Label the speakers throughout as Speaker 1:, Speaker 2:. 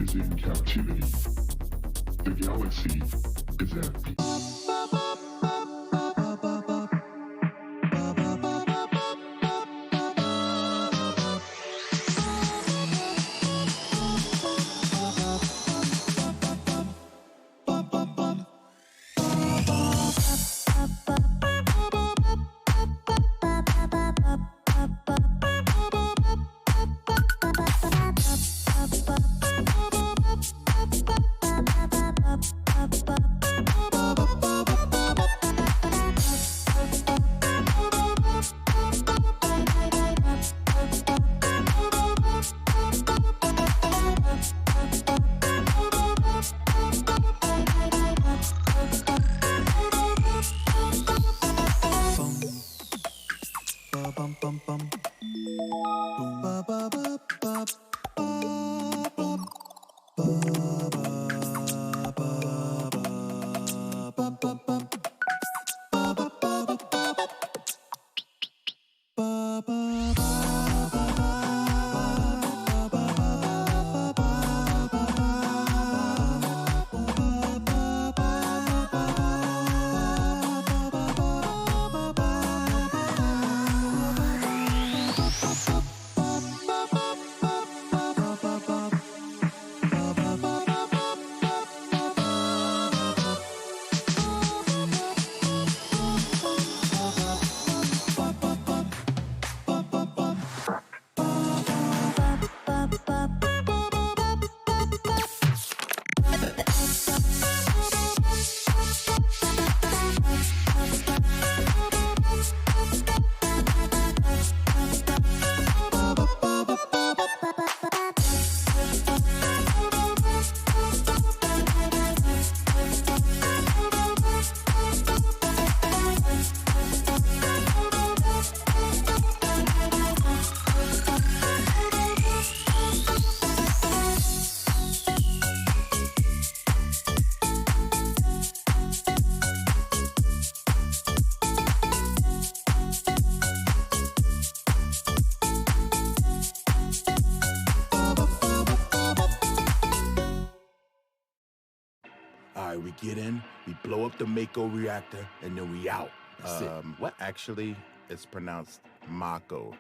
Speaker 1: is in captivity. The galaxy is at peace.
Speaker 2: We get in, we blow up the Mako reactor, and then we out. That's it.
Speaker 3: What? Actually, it's pronounced Mako.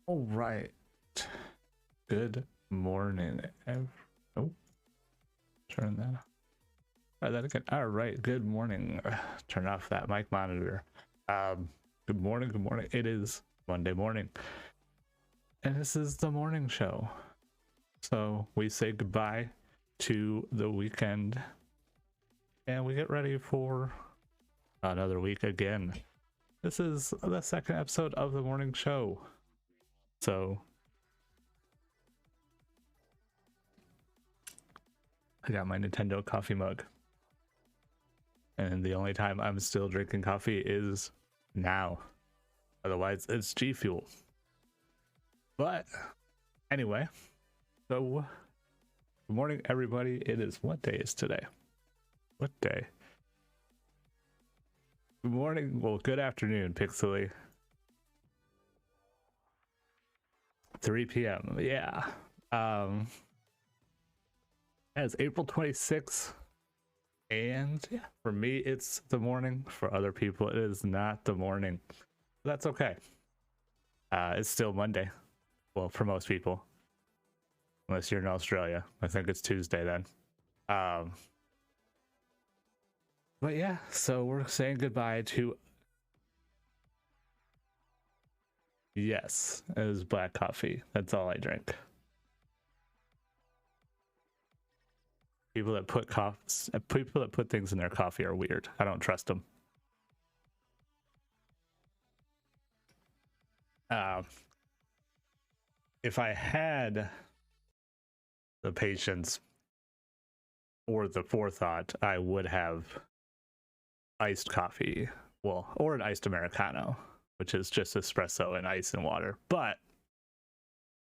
Speaker 4: All right. Good morning. Oh, turn that. Try that again. All right. Good morning. Turn off that mic monitor. Good morning. Good morning. It is Monday morning, and this is the morning show. So we say goodbye to the weekend, and we get ready for another week again. This is the second episode of the morning show. So I got my Nintendo coffee mug, and the only time I'm still drinking coffee is now. Otherwise it's G Fuel. But anyway, So, good morning, everybody. It is, what day is today? What day? Good morning. Well, good afternoon, Pixely. 3 p.m. Yeah. It's April 26th. And yeah, for me, it's the morning. For other people, it is not the morning. That's okay. It's still Monday. Well, for most people. Unless you're in Australia. I think it's Tuesday then. But yeah, so we're saying goodbye to... Yes, it was black coffee. That's all I drink. People that put things in their coffee are weird. I don't trust them. If I had the patience or the forethought, I would have iced coffee, well, or an iced Americano, which is just espresso and ice and water, but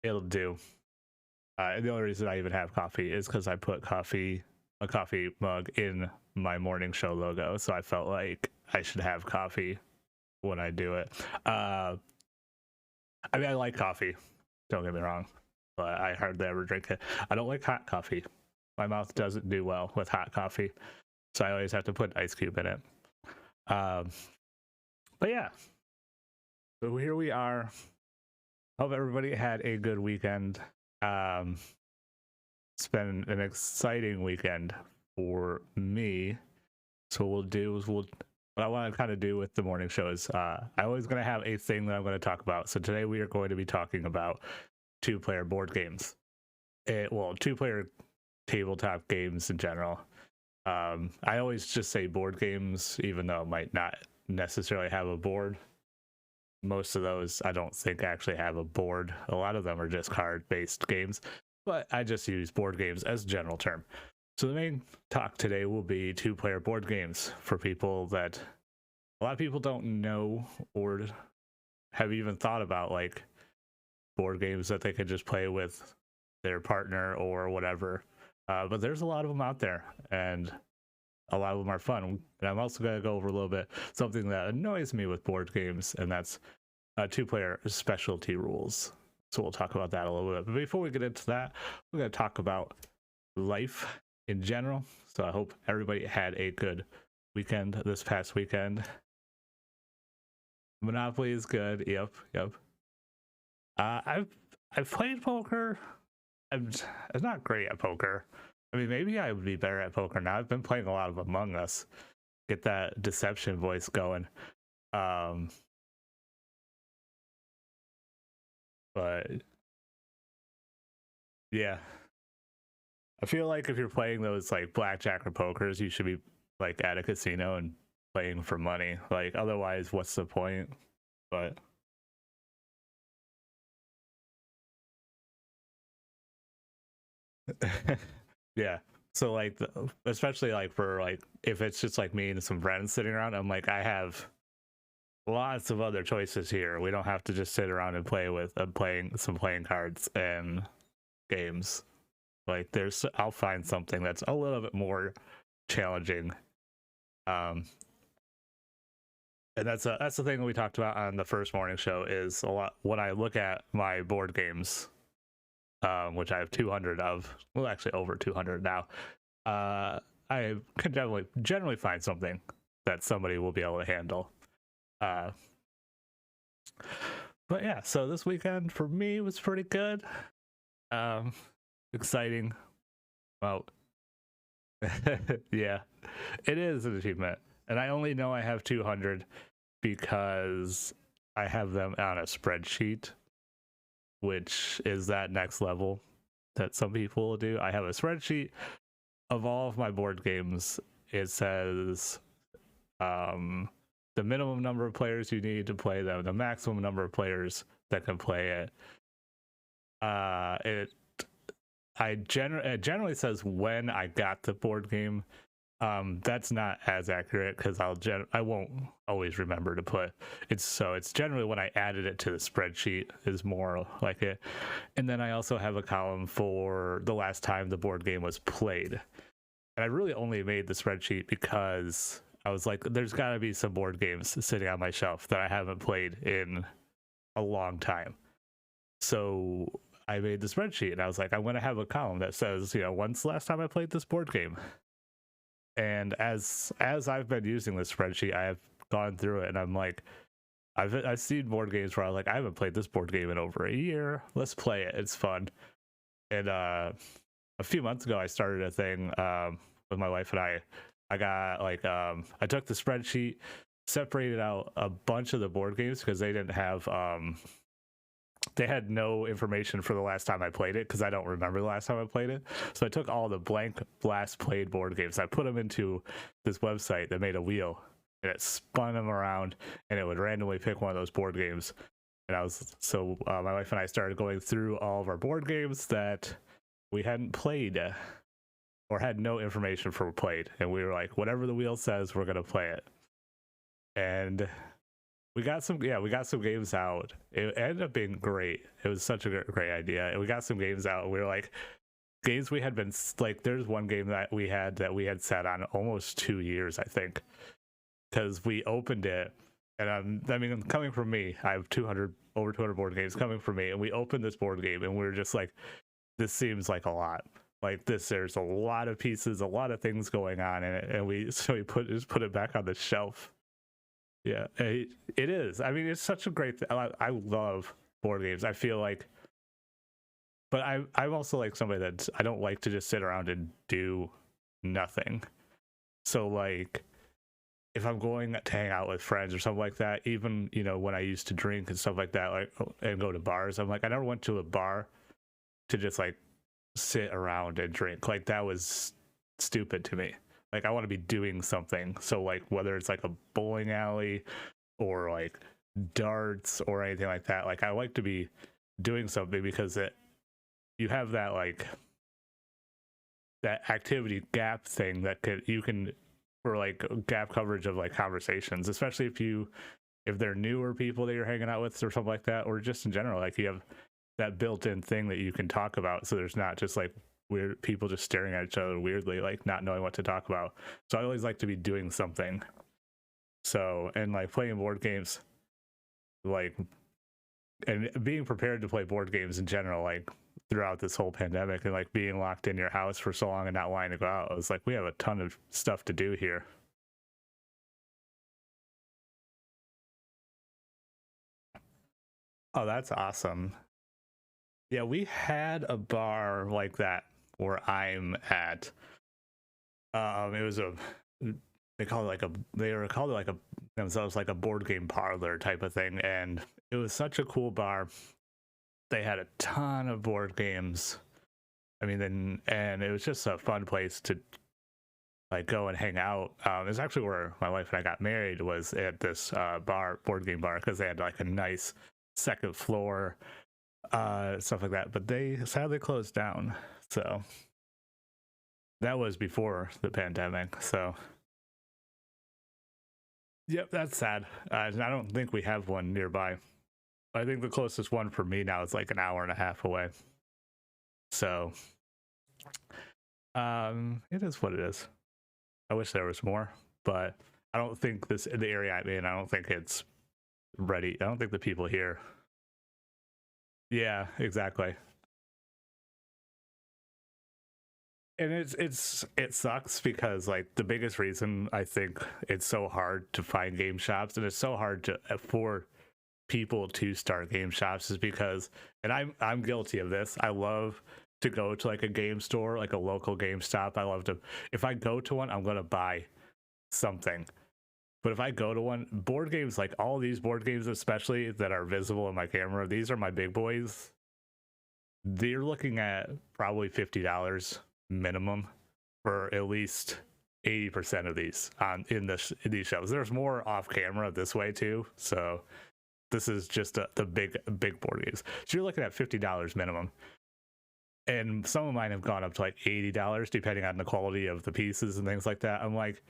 Speaker 4: it'll do. The only reason I even have coffee is because I put a coffee mug in my morning show logo, so I felt like I should have coffee when I do it. I mean, I like coffee, don't get me wrong, but I hardly ever drink it. I don't like hot coffee. My mouth doesn't do well with hot coffee, so I always have to put an ice cube in it. But yeah, so here we are. Hope everybody had a good weekend. It's been an exciting weekend for me. So what I want to kind of do with the morning show is I always going to have a thing that I'm going to talk about. So today we are going to be talking about 2-player board games. Well, 2-player tabletop games in general. I always just say board games, even though it might not necessarily have a board. Most of those I don't think actually have a board. A lot of them are just card-based games, but I just use board games as a general term. So the main talk today will be 2-player board games for people that a lot of people don't know or have even thought about, like board games that they could just play with their partner or whatever. But there's a lot of them out there, and a lot of them are fun. And I'm also going to go over a little bit something that annoys me with board games, and that's 2-player specialty rules. So we'll talk about that a little bit. But before we get into that, we're going to talk about life in general. So I hope everybody had a good weekend this past weekend. Monopoly is good. Yep. I've played poker. I'm not great at poker. I mean, maybe I would be better at poker now. I've been playing a lot of Among Us. Get that deception voice going. But yeah, I feel like if you're playing those like blackjack or pokers, you should be like at a casino and playing for money. Like otherwise, what's the point? But yeah. So like, especially like for like if it's just like me and some friends sitting around, I'm like, I have lots of other choices here. We don't have to just sit around and play with playing cards and games. Like I'll find something that's a little bit more challenging. And that's the thing we talked about on the first morning show is a lot when I look at my board games, which I have 200 of, well, actually over 200 now. I can generally find something that somebody will be able to handle. But yeah, so this weekend for me was pretty good. Exciting. Well, yeah, it is an achievement. And I only know I have 200 because I have them on a spreadsheet, which is that next level that some people will do. I have a spreadsheet of all of my board games. It says the minimum number of players you need to play them, the maximum number of players that can play it. It generally says when I got the board game, That's not as accurate because I won't always remember to put it's generally when I added it to the spreadsheet is more like it. And then I also have a column for the last time the board game was played. And I really only made the spreadsheet because I was like, there's got to be some board games sitting on my shelf that I haven't played in a long time. So I made the spreadsheet and I was like, I'm going to have a column that says, when's the last time I played this board game? And as I've been using this spreadsheet, I have gone through it and I'm like, I've seen board games where I was like, I haven't played this board game in over a year. Let's play it. It's fun. And a few months ago, I started a thing with my wife and I got like I took the spreadsheet, separated out a bunch of the board games because they didn't have they had no information for the last time I played it because I don't remember the last time I played it. So I took all the blank last played board games. I put them into this website that made a wheel and it spun them around and it would randomly pick one of those board games. And my wife and I started going through all of our board games that we hadn't played or had no information for played. And we were like, whatever the wheel says, we're going to play it. And we got some games out. It ended up being great. It was such a great idea. And we got some games out. And we were like, games we had been like, there's one game that we had sat on almost 2 years, I think, because we opened it. And I mean, coming from me, I have over 200 board games coming from me. And we opened this board game and we were just like, this seems like a lot. Like there's a lot of pieces, a lot of things going on in it. And we just put it back on the shelf. Yeah, it is. I mean, it's such a great thing. I love board games. I feel like, but I'm also like somebody that I don't like to just sit around and do nothing. So like, if I'm going to hang out with friends or something like that, even when I used to drink and stuff like that, like and go to bars, I'm like, I never went to a bar to just like sit around and drink. Like that was stupid to me. Like I want to be doing something. So like whether it's like a bowling alley or like darts or anything like that, like I like to be doing something because you have that like that activity gap thing that you can for like gap coverage of like conversations, especially if they're newer people that you're hanging out with or something like that, or just in general, like you have that built-in thing that you can talk about. So there's not just like weird people just staring at each other weirdly, like not knowing what to talk about. So I always like to be doing something. So, and like playing board games, like, and being prepared to play board games in general, like throughout this whole pandemic and like being locked in your house for so long and not wanting to go out, I was like, we have a ton of stuff to do here. Oh, that's awesome. Yeah, we had a bar like that where I'm at. It was they called it like themselves like a board game parlor type of thing, and it was such a cool bar. They had a ton of board games. I mean, and it was just a fun place to like go and hang out. It's actually where my wife and I got married, was at this board game bar, because they had like a nice second floor, stuff like that. But they sadly closed down. So that was before the pandemic. So yep, that's sad. I don't think we have one nearby. I think the closest one for me now is like an hour and a half away. So it is what it is. I wish there was more, but I don't think the area I'm in, I don't think it's ready. I don't think the people here. Yeah, exactly. And it sucks because like the biggest reason I think it's so hard to find game shops and it's so hard to for people to start game shops is because, and I'm guilty of this, I love to go to like a game store, like a local GameStop. I love to, if I go to one, I'm gonna buy something. But if I go to one, board games, like all these board games especially that are visible in my camera, these are my big boys. They're looking at probably $50 minimum for at least 80% of these in these shows. There's more off camera this way too, so this is just the big board games. So you're looking at $50 minimum. and some of mine have gone up to like $80 depending on the quality of the pieces and things like that. I'm like,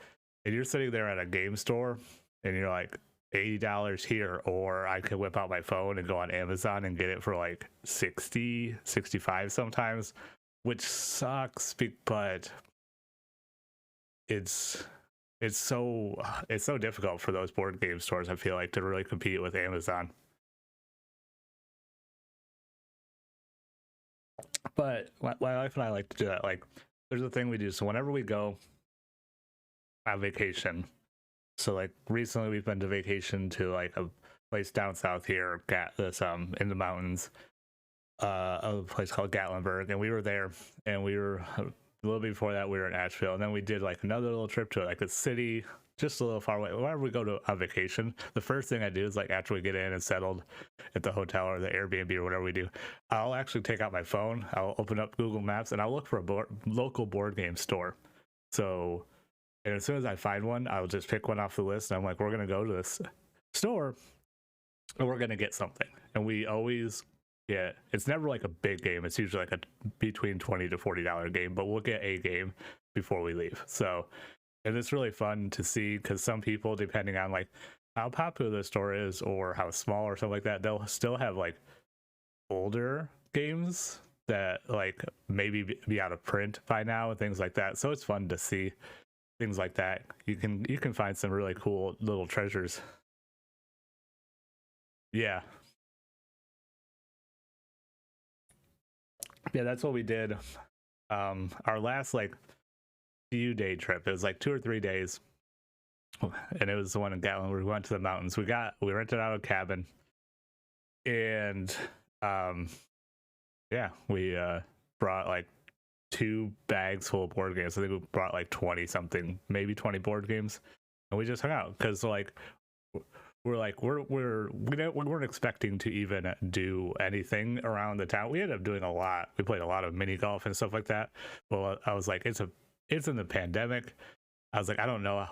Speaker 4: and you're sitting there at a game store and you're like, $80 here, or I could whip out my phone and go on Amazon and get it for like 60, 65 sometimes, which sucks, but it's so difficult for those board game stores, I feel like, to really compete with Amazon. But my wife and I like to do that. Like, there's a thing we do. So whenever we go on vacation, so like recently we've been to vacation to like a place down south here, this in the mountains, a place called Gatlinburg, and we were there, and we were a little bit before that we were in Asheville, and then we did like another little trip to like a city just a little far away. Whenever we go to a vacation, the first thing I do is like after we get in and settled at the hotel or the Airbnb or whatever we do, I'll actually take out my phone, I'll open up Google Maps, and I'll look for a local board game store. So, and as soon as I find one, I'll just pick one off the list, and I'm like, we're gonna go to this store and we're gonna get something. And we always get, it's never like a big game, it's usually like a between $20 to $40 game, but we'll get a game before we leave. So, and it's really fun to see, because some people, depending on like how popular the store is or how small or something like that, they'll still have like older games that like maybe be out of print by now and things like that. So it's fun to see things like that. You can find some really cool little treasures. Yeah, that's what we did. Our last like few day trip, it was like 2 or 3 days, and it was the one in Gatlin. We went to the mountains. We rented out a cabin, and we brought like 2 bags full of board games. I think we brought like 20 something, maybe 20 board games, and we just hung out, because like we weren't expecting to even do anything around the town. We ended up doing a lot. We played a lot of mini golf and stuff like that. Well, I was like, it's in the pandemic. I was like, I don't know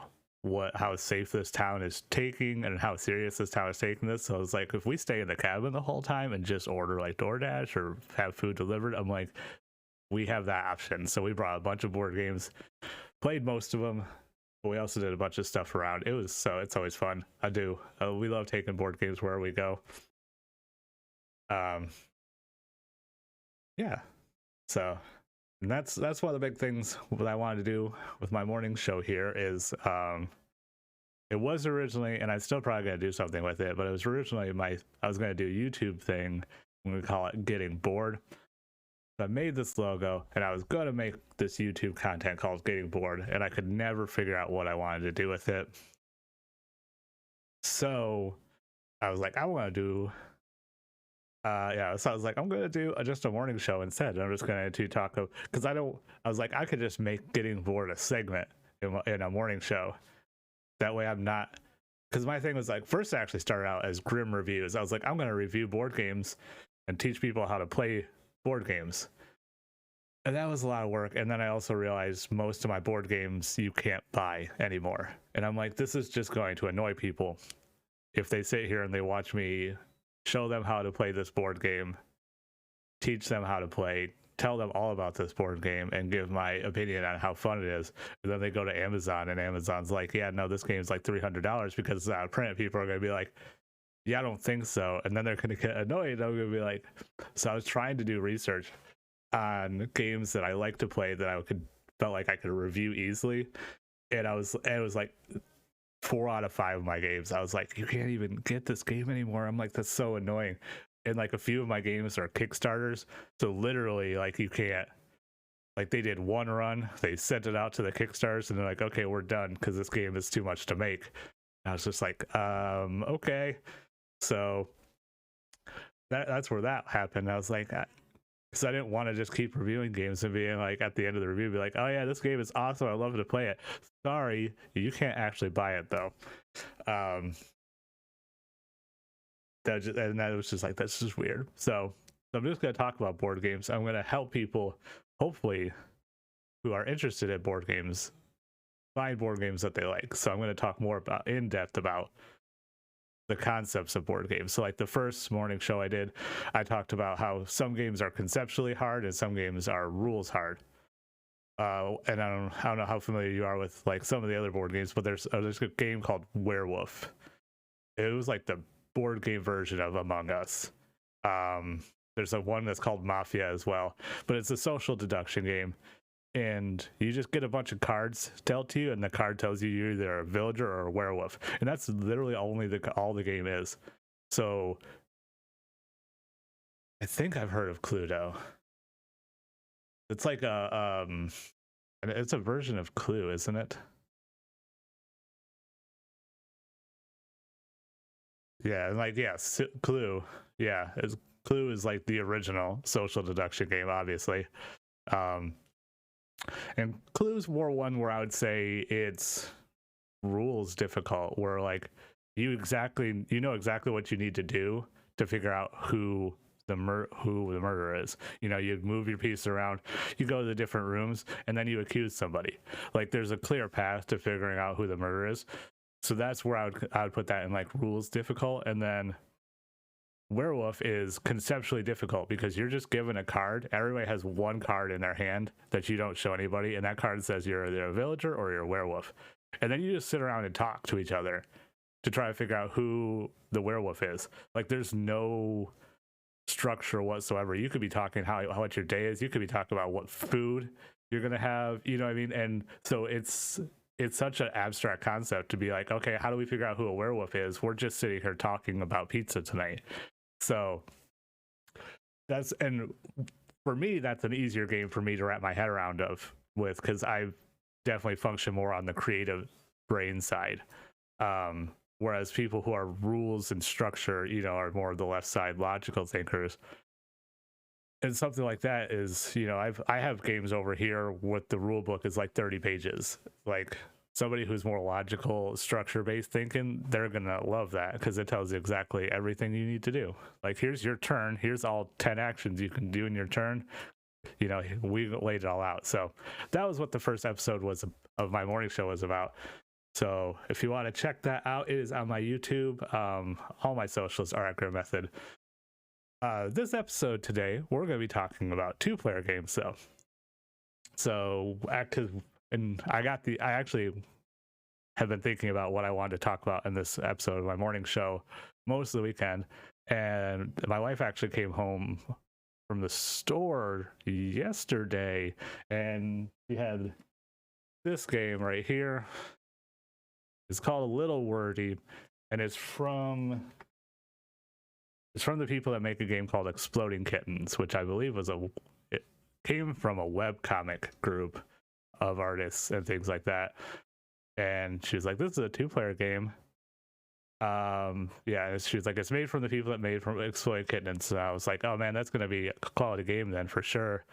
Speaker 4: how safe this town is taking and how serious this town is taking this. So I was like, if we stay in the cabin the whole time and just order like DoorDash or have food delivered, I'm like, we have that option. So we brought a bunch of board games, played most of them, but we also did a bunch of stuff around. It's always fun. We love taking board games wherever we go. Yeah. So, and that's one of the big things that I wanted to do with my morning show here is, it was originally, and I'm still probably going to do something with it, but it was originally I was going to do a YouTube thing. I'm going to call it Getting Bored. So I made this logo, and I was going to make this YouTube content called Getting Bored, and I could never figure out what I wanted to do with it. So I was like, I want to do, so I was like, I'm going to do just a morning show instead. I'm just going to talk, because I was like, I could just make Getting Bored a segment in a morning show. That way I'm not, because my thing was like, first I actually started out as grim reviews. I was like, I'm going to review board games and teach people how to play board games. And that was a lot of work. And then I also realized most of my board games you can't buy anymore. And I'm like, this is just going to annoy people if they sit here and they watch me show them how to play this board game, teach them how to play, tell them all about this board game, and give my opinion on how fun it is. And then they go to Amazon, and Amazon's like, yeah, no, this game's like $300 because it's out of print. People are going to be like, yeah, I don't think so. And then they're going to get annoyed. I'm going to be like, so I was trying to do research on games that I like to play that felt like I could review easily. And it was like 4 out of 5 of my games, I was like, you can't even get this game anymore. I'm like, that's so annoying. And like a few of my games are Kickstarters. So literally like you can't, like they did one run, they sent it out to the Kickstarters, and they're like, okay, we're done because this game is too much to make. And I was just like, okay. So that's where that happened. I was like, because I didn't want to just keep reviewing games and being like, at the end of the review, be like, oh yeah, this game is awesome, I love to play it. Sorry, you can't actually buy it though. That was just like, that's just weird. So I'm just going to talk about board games. I'm going to help people, hopefully, who are interested in board games, find board games that they like. So I'm going to talk more in depth about the concepts of board games. So like the first morning show I did, I talked about how some games are conceptually hard and some games are rules hard. And I don't know how familiar you are with like some of the other board games, but there's a game called Werewolf. It was like the board game version of Among Us. There's a one that's called Mafia as well, but it's a social deduction game. And you just get a bunch of cards dealt to you, and the card tells you you're either a villager or a werewolf, and that's literally only all the game is. So, I think I've heard of Cluedo. It's like it's a version of Clue, isn't it? Yeah, and like Clue. Yeah, Clue is like the original social deduction game, obviously. And Clue's more one where I would say it's rules difficult, where like you know exactly what you need to do to figure out who the murderer is. You know, you move your piece around, you go to the different rooms, and then you accuse somebody. Like there's a clear path to figuring out who the murderer is. So that's where I would put that in like rules difficult. And then Werewolf is conceptually difficult because you're just given a card. Everybody has one card in their hand that you don't show anybody, and that card says you're either a villager or you're a werewolf. And then you just sit around and talk to each other to try to figure out who the werewolf is. Like there's no structure whatsoever. You could be talking how what your day is. You could be talking about what food you're gonna have. You know what I mean? And so it's such an abstract concept to be like, okay, how do we figure out who a werewolf is? We're just sitting here talking about pizza tonight. So and for me, that's an easier game for me to wrap my head around with, because I definitely function more on the creative brain side. Whereas people who are rules and structure, you know, are more of the left side logical thinkers. And something like that is, you know, I have games over here with the rule book is like 30 pages. Like somebody who's more logical, structure-based thinking, they're gonna love that because it tells you exactly everything you need to do. Like, here's your turn. Here's all 10 actions you can do in your turn. You know, we laid it all out. So that was what the first episode of my morning show was about. So if you want to check that out, it is on my YouTube. All my socials are at Grim Method. This episode today, we're going to be talking about two-player games, though. So, I actually have been thinking about what I wanted to talk about in this episode of my morning show most of the weekend, and my wife actually came home from the store yesterday, and she had this game right here. It's called A Little Wordy, and it's from the people that make a game called Exploding Kittens, which I believe it came from a webcomic group of artists and things like that. And she was like, this is a two-player game. She was like, it's made from the people that made from Exploding Kittens. So I was like, oh man, that's going to be a quality game then for sure.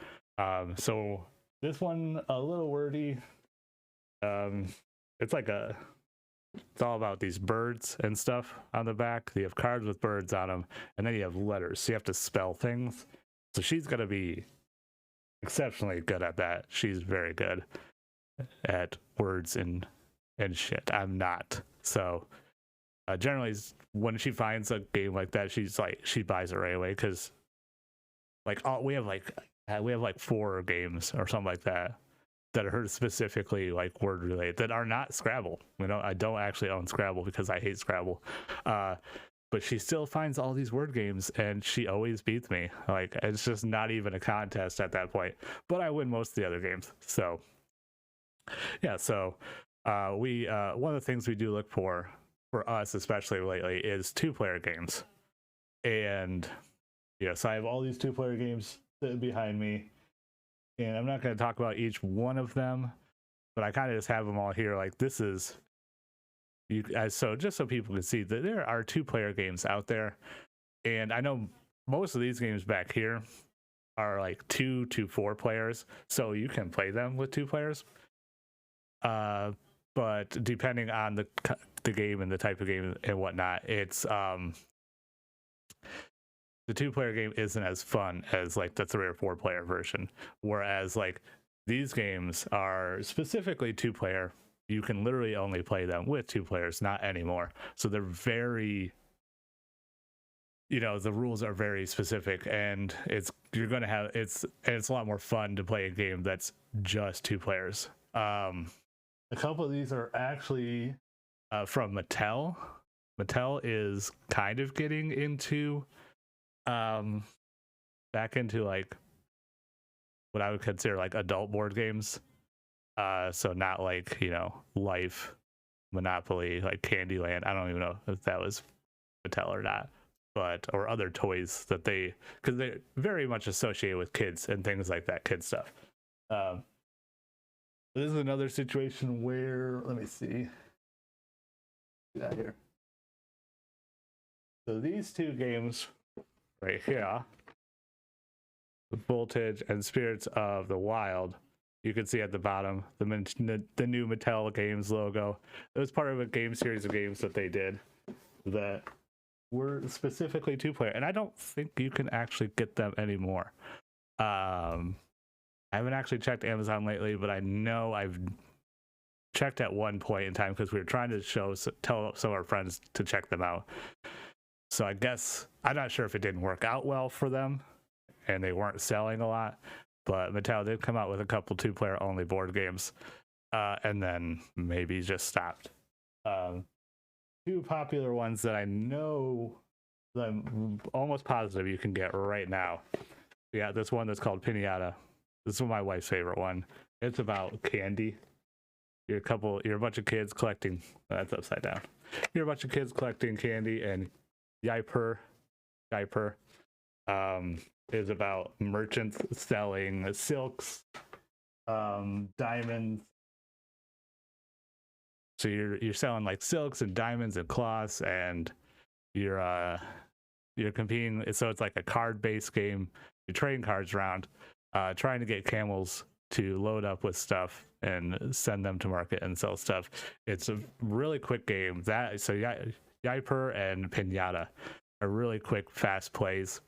Speaker 4: So this one, A Little Wordy, it's all about these birds and stuff on the back. You have cards with birds on them, and then you have letters. So you have to spell things. So she's going to be exceptionally good at that. She's very good at words and shit. I'm not. So generally, when she finds a game like that, she buys it right away, because we have like 4 games or something like that are specifically like word related that are not Scrabble. You know, I don't actually own Scrabble because I hate Scrabble. But she still finds all these word games and she always beats me. Like, it's just not even a contest at that point. But I win most of the other games. So yeah, we one of the things we do look for us, especially lately, is two-player games. And yeah, so I have all these two-player games sitting behind me. And I'm not going to talk about each one of them, but I kind of just have them all here. Like, this is so just so people can see that there are two-player games out there, and I know most of these games back here are like 2 to 4 players, so you can play them with 2 players. But depending on the game and the type of game and whatnot, it's the 2-player game isn't as fun as like the 3 or 4 player version. Whereas like these games are specifically 2-player. You can literally only play them with 2 players, not anymore. So they're very you know, the rules are very specific, and you're gonna have it's a lot more fun to play a game that's just 2 players. A couple of these are actually from Mattel. Mattel is kind of getting into back into like what I would consider like adult board games. So not like, you know, Life, Monopoly, like Candyland. I don't even know if that was Mattel or not, but or other toys that because they're very much associated with kids and things like that, kid stuff. This is another situation where, let me see. Get out here. So these 2 games right here, Voltage and Spirits of the Wild, you can see at the bottom the new Mattel Games logo. It was part of a game series of games that they did that were specifically 2-player, and I don't think you can actually get them anymore. I haven't actually checked Amazon lately, but I know I've checked at one point in time because we were trying to tell some of our friends to check them out. So I guess I'm not sure if it didn't work out well for them and they weren't selling a lot, but Mattel did come out with a couple 2-player only board games, and then maybe just stopped. 2 popular ones that I know that I'm almost positive you can get right now. Yeah, this one that's called Pinata. This is my wife's favorite one. It's about candy. You're a bunch of kids collecting. That's upside down. You're a bunch of kids collecting candy, and Yiper is about merchants selling silks, diamonds. So you're selling like silks and diamonds and cloths, and you're competing. So it's like a card-based game. You're trading cards around, trying to get camels to load up with stuff and send them to market and sell stuff. It's a really quick game. Yiper and Pinata are really quick, fast plays.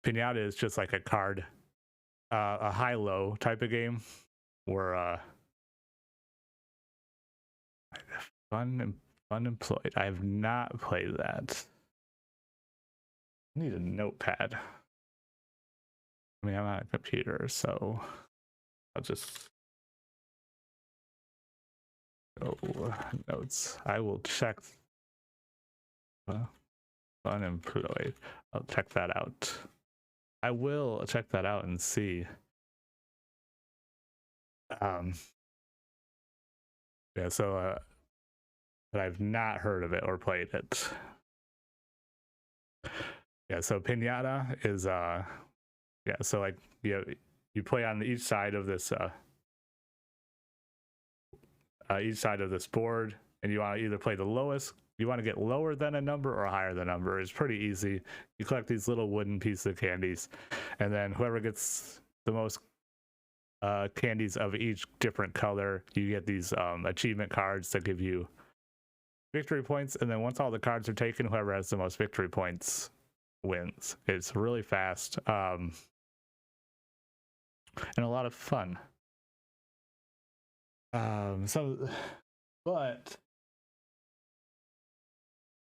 Speaker 4: Pinata is just like a card, a high-low type of game where fun employed. I have not played that. I need a notepad. I mean, I'm on a computer, so I'll just go notes. I will check. Unemployed. I'll check that out. I will check that out and see. Yeah, so but I've not heard of it or played it. Yeah, so Pinata is yeah, so like you play on each side of this board, and you want to either play the lowest. You want to get lower than a number or higher than a number. It's pretty easy. You collect these little wooden pieces of candies, and then whoever gets the most candies of each different color, you get these achievement cards that give you victory points. And then once all the cards are taken, whoever has the most victory points wins. It's really fast and a lot of fun. But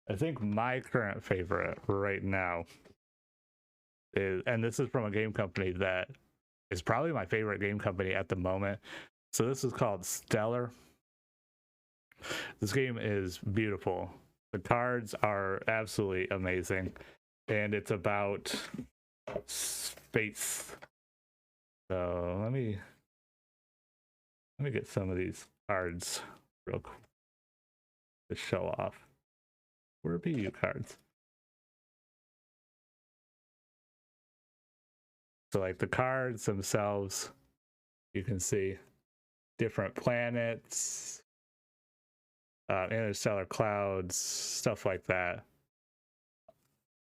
Speaker 4: I think my current favorite right now is, and this is from a game company that is probably my favorite game company at the moment. So this is called Stellar. This game is beautiful. The cards are absolutely amazing, and it's about space. So let me get some of these cards real quick to show off. Where be you cards? So like the cards themselves, you can see different planets, interstellar clouds, stuff like that.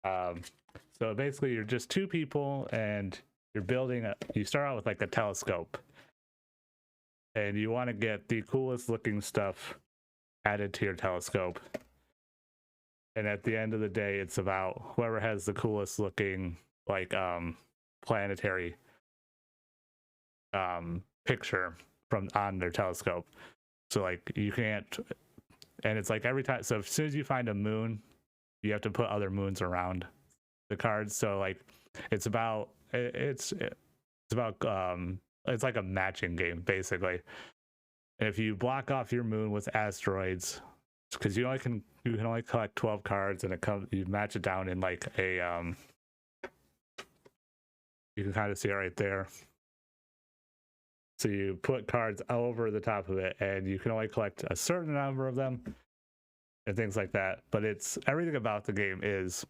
Speaker 4: So basically you're just 2 people and you're building you start out with like a telescope, and you want to get the coolest looking stuff added to your telescope. And at the end of the day, it's about whoever has the coolest looking like planetary picture from on their telescope. So like you can't, and it's like every time, so as soon as you find a moon, you have to put other moons around the cards. So like it's about it's like a matching game basically. And if you block off your moon with asteroids, because you can only collect 12 cards, and you match it down in like a you can kind of see it right there. So you put cards over the top of it, and you can only collect a certain number of them and things like that. But it's everything about the game is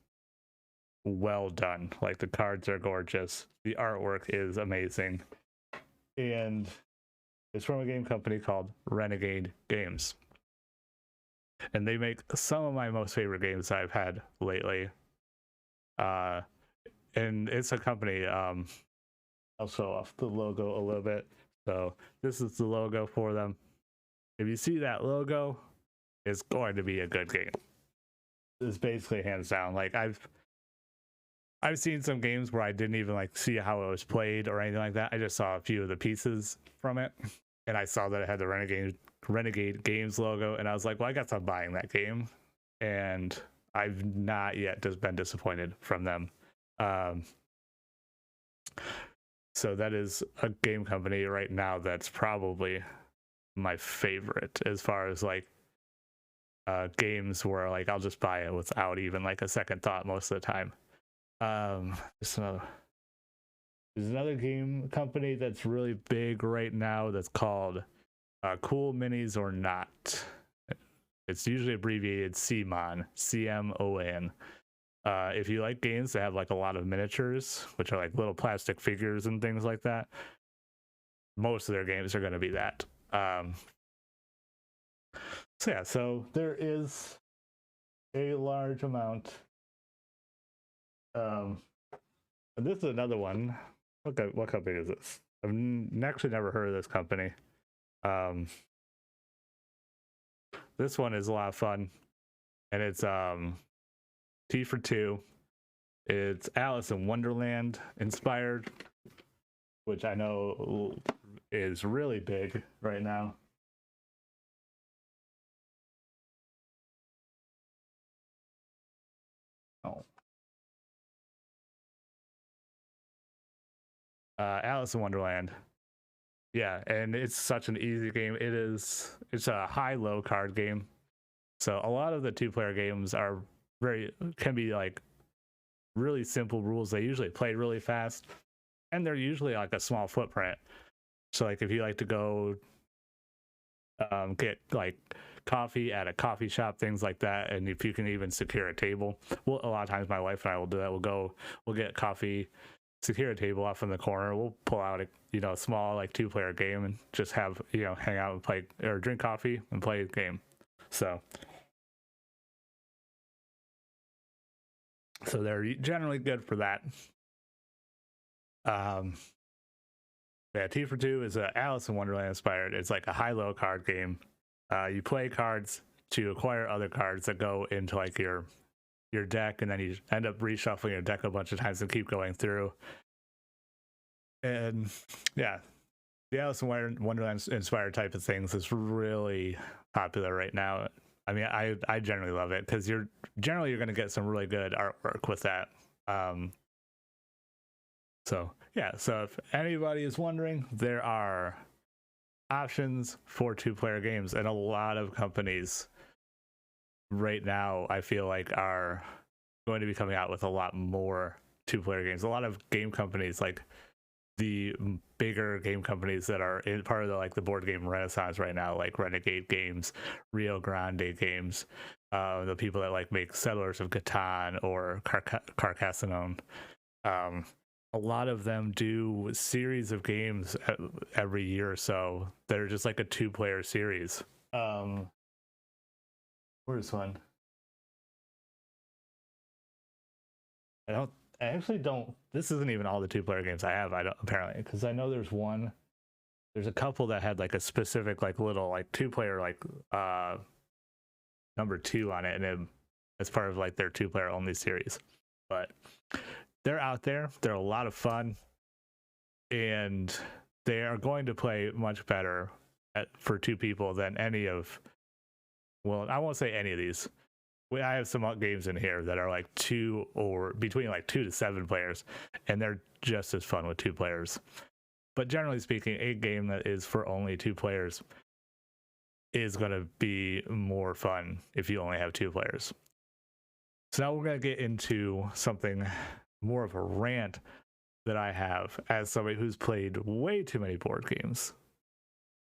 Speaker 4: well done. Like the cards are gorgeous, the artwork is amazing, and it's from a game company called Renegade Games. And they make some of my most favorite games I've had lately. And it's a company, I'll show off the logo a little bit. So this is the logo for them. If you see that logo, it's going to be a good game. It's basically hands down. Like I've seen some games where I didn't even like see how it was played or anything like that. I just saw a few of the pieces from it, and I saw that it had the Renegade Games logo, and I was like, well, I guess I'm buying that game. And I've not yet just been disappointed from them. So that is a game company right now that's probably my favorite as far as like games where like I'll just buy it without even like a second thought most of the time. There's another game company that's really big right now that's called Cool Minis or Not. It's usually abbreviated CMON, CMON. If you like games that have like a lot of miniatures, which are like little plastic figures and things like that, most of their games are going to be that. So yeah, so there is a large amount. And this is another one. What company is this? I've actually never heard of this company. This one is a lot of fun, and it's T for Two. It's Alice in Wonderland inspired, which I know is really big right now. Oh. Alice in Wonderland. Yeah, and it's such an easy game. It's a high-low card game. So a lot of the two-player games can be like really simple rules. They usually play really fast, and they're usually like a small footprint. So like if you like to go get like coffee at a coffee shop, things like that, and if you can even secure a table, well, a lot of times my wife and I will do that. We'll get coffee, secure a table off in the corner. We'll pull out a small like two-player game and just have hang out and play or drink coffee and play a game. So they're generally good for that. Yeah, T for Two is a Alice in Wonderland inspired. It's like a high-low card game. You play cards to acquire other cards that go into like your deck, and then you end up reshuffling your deck a bunch of times and keep going through. And yeah, the Alice in Wonderland inspired type of things is really popular right now. I mean, I generally love it because you're going to get some really good artwork with that. So yeah, so if anybody is wondering, there are options for two-player games, and a lot of companies right now I feel like are going to be coming out with a lot more two-player games. A lot of game companies, like the bigger game companies that are in part of the board game renaissance right now, like Renegade Games, Rio Grande Games, the people that like make Settlers of Catan or Carcassonne. A lot of them do a series of games every year or so that are just like a two-player series. Where's one? I actually don't. This isn't even all the two-player games I have. I don't, apparently, because I know there's a couple that had like a specific like little like two-player like number 2 on it, and it's part of like their two-player only series. But they're out there. They're a lot of fun, and they are going to play much better for two people than any of. Well, I won't say any of these. I have some games in here that are like 2 or between like 2 to 7 players, and they're just as fun with 2 players. But generally speaking, a game that is for only 2 players is going to be more fun if you only have 2 players. So now we're going to get into something more of a rant that I have as somebody who's played way too many board games.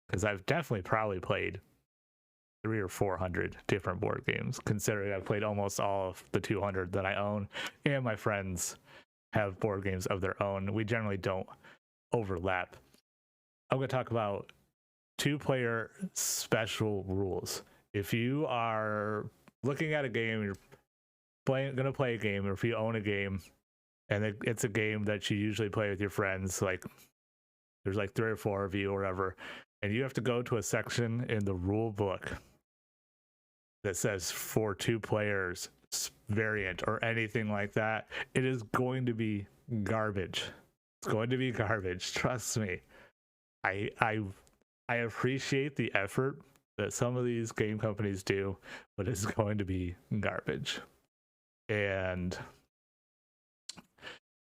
Speaker 4: Because I've definitely probably played 300 or 400 different board games, considering I've played almost all of the 200 that I own, and my friends have board games of their own. We generally don't overlap. I'm going to talk about 2-player special rules. If you are looking at a game, you're going to play a game, or if you own a game, and it's a game that you usually play with your friends, like there's like 3 or 4 of you or whatever, and you have to go to a section in the rule book that says for 2 players variant or anything like that, it is going to be garbage. It's going to be garbage. Trust me. I appreciate the effort that some of these game companies do, but it's going to be garbage. And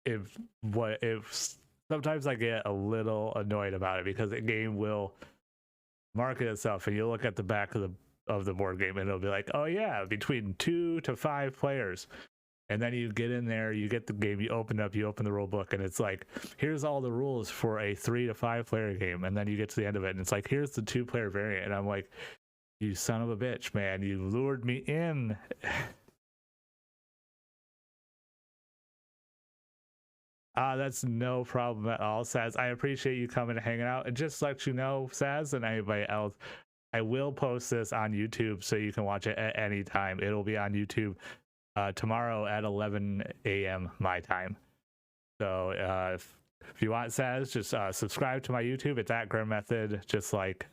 Speaker 4: if sometimes I get a little annoyed about it, because the game will market itself, and you'll look at the back of the board game and it'll be like, oh yeah, between 2 to 5 players. And then you get in there, you get the game, you open the rule book, and it's like, here's all the rules for a 3 to 5 player game. And then you get to the end of it and it's like, here's the 2-player variant. And I'm like, you son of a bitch, man, you lured me in. That's no problem at all, Saz. I appreciate you coming and hanging out. And just let you know, Saz, and anybody else, I will post this on YouTube so you can watch it at any time. It'll be on YouTube tomorrow at 11 a.m. my time. So if you want, Saz, just subscribe to my YouTube. It's at Grim Method, just like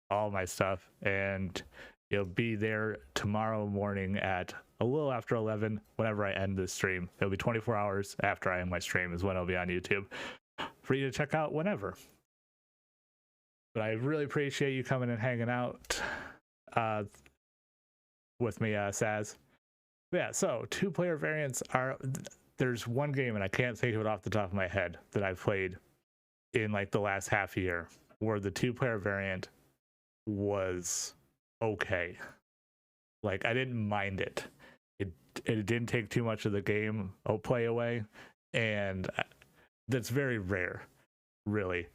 Speaker 4: all my stuff. And you'll be there tomorrow morning at a little after 11, whenever I end this stream. It'll be 24 hours after I end my stream is when it'll be on YouTube for you to check out whenever. But I really appreciate you coming and hanging out with me, Saz. But yeah, so 2-player variants are... There's one game, and I can't think of it off the top of my head, that I've played in like the last half year where the 2-player variant was okay. Like, I didn't mind it. It didn't take too much of the game play away, and that's very rare, really.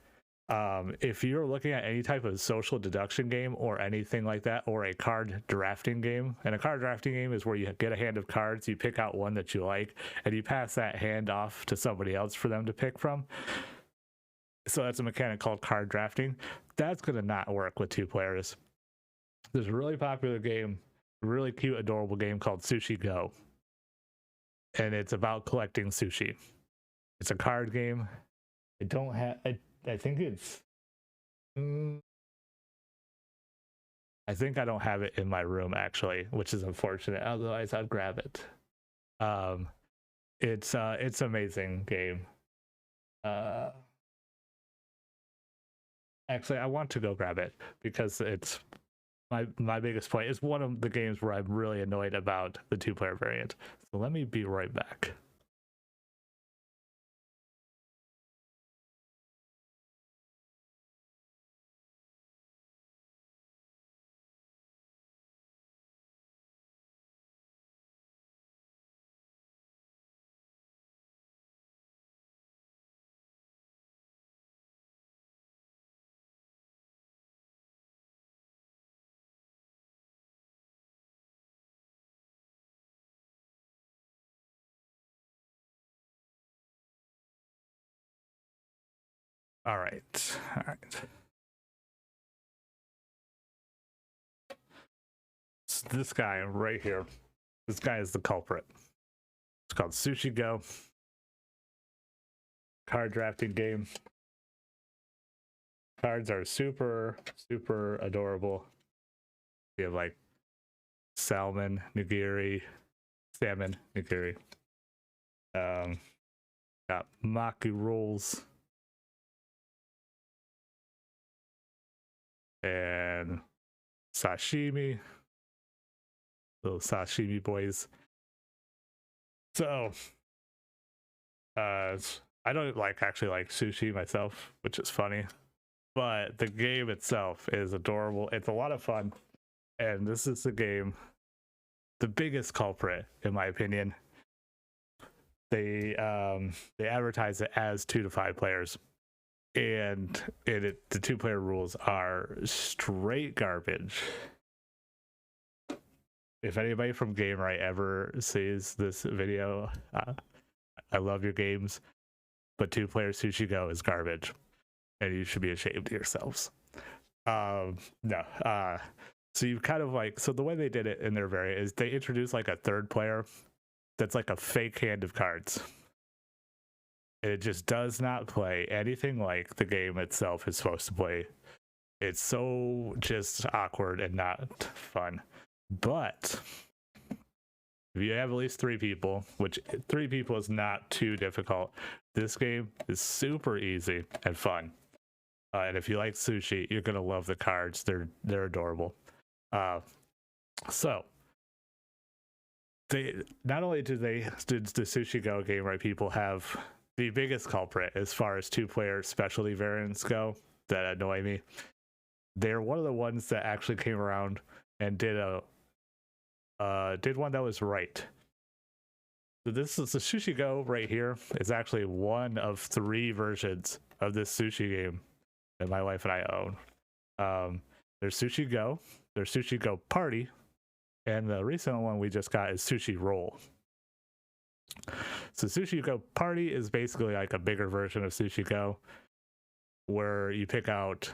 Speaker 4: If you're looking at any type of social deduction game or anything like that, or a card drafting game, and a card drafting game is where you get a hand of cards, you pick out one that you like, and you pass that hand off to somebody else for them to pick from. So that's a mechanic called card drafting. That's going to not work with 2 players. There's a really popular game, really cute, adorable game called Sushi Go. And it's about collecting sushi. It's a card game. I don't have... I think it's... I think I don't have it in my room, actually, which is unfortunate. Otherwise, I'd grab it. It's amazing game. Actually, I want to go grab it because it's my biggest point. It's one of the games where I'm really annoyed about the 2-player variant. So let me be right back. All right. So this guy right here, this guy is the culprit. It's called Sushi Go. Card drafting game. Cards are super, super adorable. We have like salmon, nigiri, got maki rolls. And sashimi. little sashimi boys. So, I don't actually like sushi myself, which is funny, but the game itself is adorable. It's a lot of fun, and this is the game, the biggest culprit, in my opinion. They advertise it as 2 to 5 players, and the 2-player rules are straight garbage. If anybody from Game Right ever sees this video, I love your games, but 2-player Sushi Go is garbage, and you should be ashamed of yourselves. No. So you kind of so the way they did it in their variant is they introduced a 3rd player that's a fake hand of cards. It just does not play anything like the game itself is supposed to play. It's so just awkward and not fun. But if you have at least 3 people, which 3 people is not too difficult, this game is super easy and fun. And if you like sushi, you're gonna love the cards. They're adorable. So they not only did the Sushi Go Game Right people have the biggest culprit as far as 2-player specialty variants go that annoy me. They're one of the ones that actually came around and did one that was right. So this is the Sushi Go right here is actually one of 3 versions of this sushi game that my wife and I own. There's Sushi Go, there's Sushi Go Party, and the recent one we just got is Sushi Roll. So Sushi Go Party is basically a bigger version of Sushi Go, where you pick out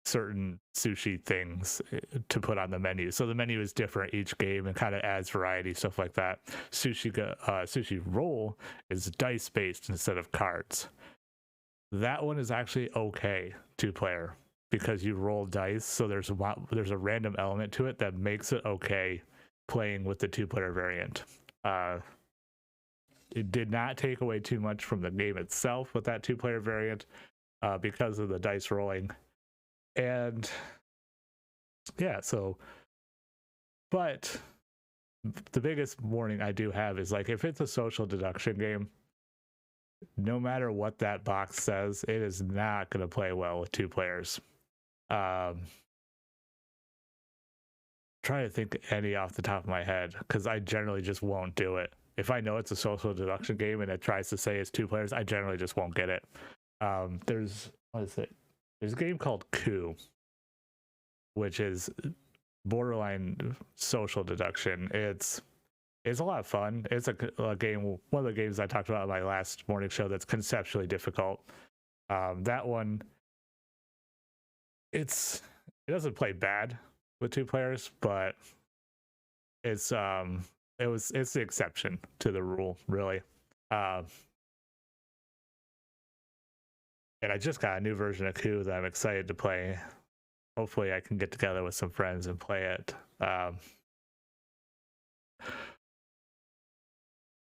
Speaker 4: certain sushi things to put on the menu. So the menu is different each game and kind of adds variety, stuff like that. Sushi Roll is dice based instead of cards. That one is actually okay 2-player because you roll dice, so there's a random element to it that makes it okay playing with the 2-player variant. It did not take away too much from the game itself with that 2-player variant because of the dice rolling. And yeah, but the biggest warning I do have is if it's a social deduction game, no matter what that box says, it is not going to play well with 2 players. Trying to think any off the top of my head, because I generally just won't do it. If I know it's a social deduction game and it tries to say it's 2 players, I generally just won't get it. There's a game called Coup, which is borderline social deduction. It's a lot of fun. It's a game, one of the games I talked about in my last morning show that's conceptually difficult. That one, it doesn't play bad with 2 players, but it's the exception to the rule, really. And I just got a new version of Coup that I'm excited to play. Hopefully I can get together with some friends and play it.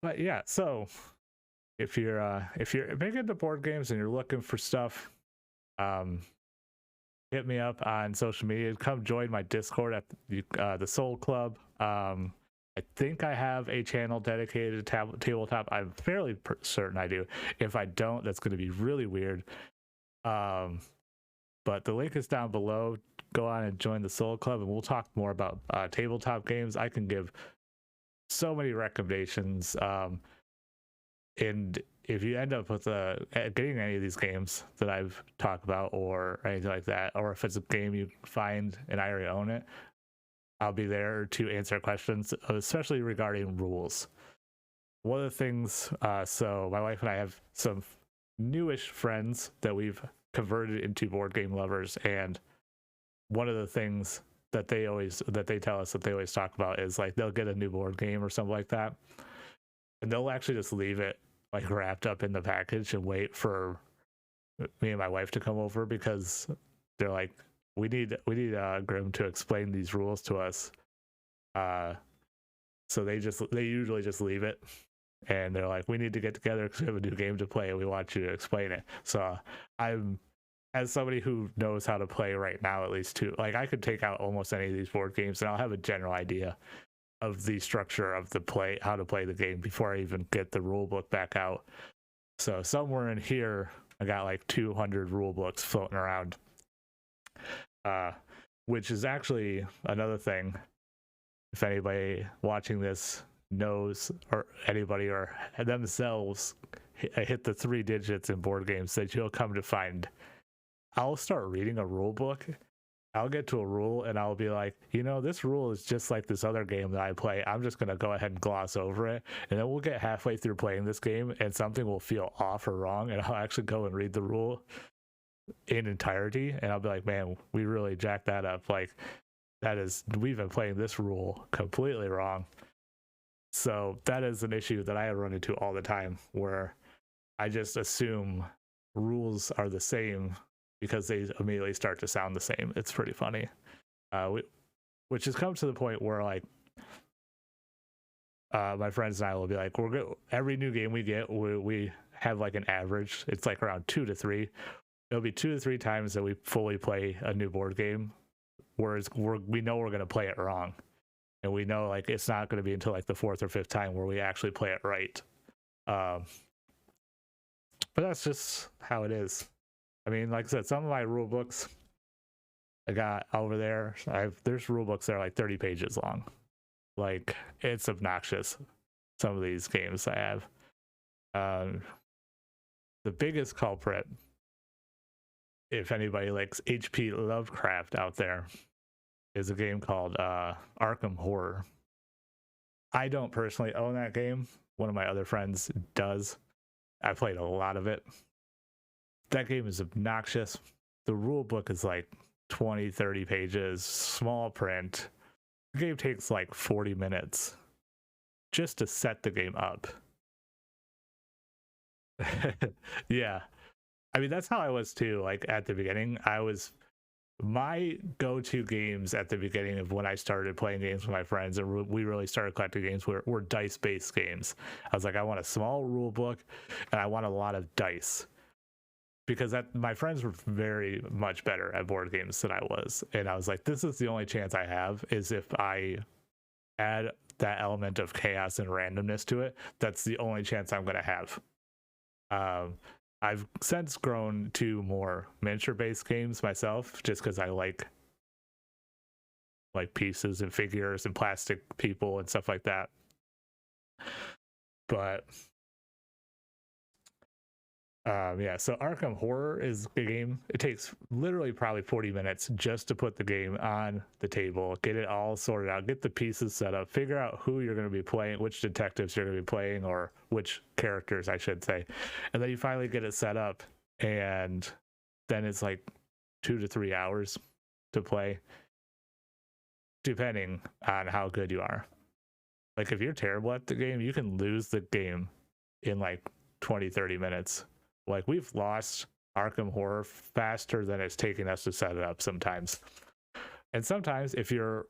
Speaker 4: But yeah, so if you're big into board games and you're looking for stuff, hit me up on social media. Come join my Discord at the Soul Club. I think I have a channel dedicated to tabletop. I'm fairly certain I do. If I don't, that's going to be really weird. But the link is down below. Go on and join the Soul Club, and we'll talk more about tabletop games. I can give so many recommendations. And if you end up with getting any of these games that I've talked about or anything like that, or if it's a game you find and I already own it, I'll be there to answer questions, especially regarding rules. One of the things, so my wife and I have some newish friends that we've converted into board game lovers, and one of the things that they tell us that they always talk about is they'll get a new board game or something like that, and they'll actually just leave it wrapped up in the package and wait for me and my wife to come over because they're like, we need Grim to explain these rules to us. So they usually just leave it, and they're like, we need to get together because we have a new game to play and we want you to explain it. So I'm, as somebody who knows how to play right now, at least too, I could take out almost any of these board games and I'll have a general idea. of the structure of the play, how to play the game before I even get the rule book back out. So somewhere in here, I got like 200 rule books floating around, which is actually another thing. If anybody watching this knows, or anybody or themselves hit the 3 digits in board games, that you'll come to find, I'll start reading a rule book. I'll get to a rule and I'll be like, this rule is just like this other game that I play. I'm just going to go ahead and gloss over it. And then we'll get halfway through playing this game and something will feel off or wrong. And I'll actually go and read the rule in entirety. And I'll be like, man, we really jacked that up. Like, we've been playing this rule completely wrong. So that is an issue that I run into all the time, where I just assume rules are the same because they immediately start to sound the same. It's pretty funny. Which has come to the point where, like, my friends and I will be like, every new game we get, we have like an average. It's like around 2 to 3. It'll be 2 to 3 times that we fully play a new board game, whereas we know we're going to play it wrong. And we know, like, it's not going to be until like the 4th or 5th time where we actually play it right. But that's just how it is. I mean, like I said, some of my rule books I got over there, there's rule books that are like 30 pages long. Like, it's obnoxious, some of these games I have. The biggest culprit, if anybody likes H.P. Lovecraft out there, is a game called Arkham Horror. I don't personally own that game. One of my other friends does. I played a lot of it. That game is obnoxious. The rule book is like 20, 30 pages, small print. The game takes like 40 minutes just to set the game up. Yeah. I mean, that's how I was too. Like, at the beginning, my go-to games at the beginning of when I started playing games with my friends and we really started collecting games were dice-based games. I was like, I want a small rule book and I want a lot of dice. Because my friends were very much better at board games than I was. And I was like, this is the only chance I have, is if I add that element of chaos and randomness to it. That's the only chance I'm going to have. I've since grown to more miniature-based games myself, just because I like pieces and figures and plastic people and stuff like that. But yeah, so Arkham Horror is a game. It takes literally probably 40 minutes just to put the game on the table, get it all sorted out, get the pieces set up, figure out who you're going to be playing, which detectives you're going to be playing, or which characters, I should say. And then you finally get it set up, and then it's like 2 to 3 hours to play, depending on how good you are. Like, if you're terrible at the game, you can lose the game in like 20, 30 minutes. Like, we've lost Arkham Horror faster than it's taking us to set it up sometimes. And sometimes if you're,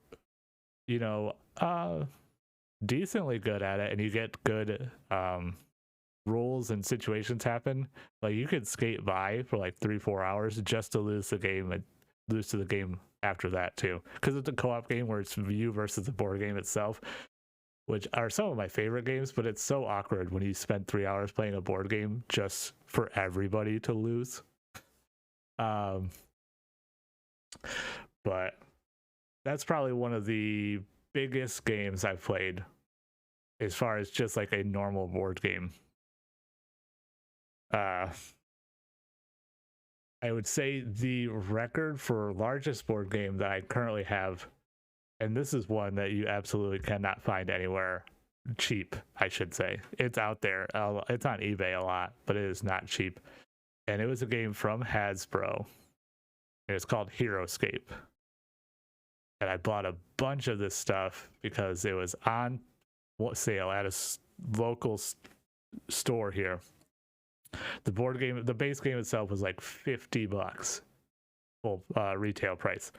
Speaker 4: decently good at it and you get good rules and situations happen, like, you could skate by for like 3-4 hours just to lose the game and lose to the game after that too. Because it's a co-op game where it's you versus the board game itself, which are some of my favorite games, but it's so awkward when you spend 3 hours playing a board game just for everybody to lose. But that's probably one of the biggest games I've played as far as just like a normal board game. I would say the record for largest board game that I currently have, and this is one that you absolutely cannot find anywhere cheap, I should say. It's out there. It's on eBay a lot, but it is not cheap. And it was a game from Hasbro. And it's called HeroScape. And I bought a bunch of this stuff because it was on sale at a local store here. The board game, the base game itself was like $50, full retail price.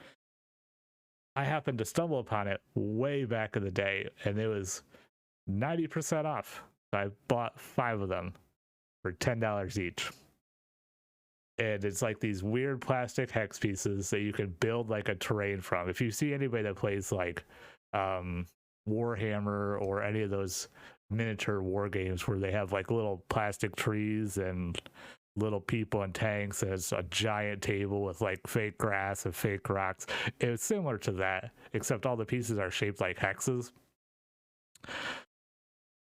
Speaker 4: I happened to stumble upon it way back in the day, and it was 90% off. So I bought 5 of them for $10 each. And it's like these weird plastic hex pieces that you can build like a terrain from. If you see anybody that plays like Warhammer or any of those miniature war games where they have like little plastic trees and little people and tanks, and it's a giant table with like fake grass and fake rocks. It was similar to that, except all the pieces are shaped like hexes.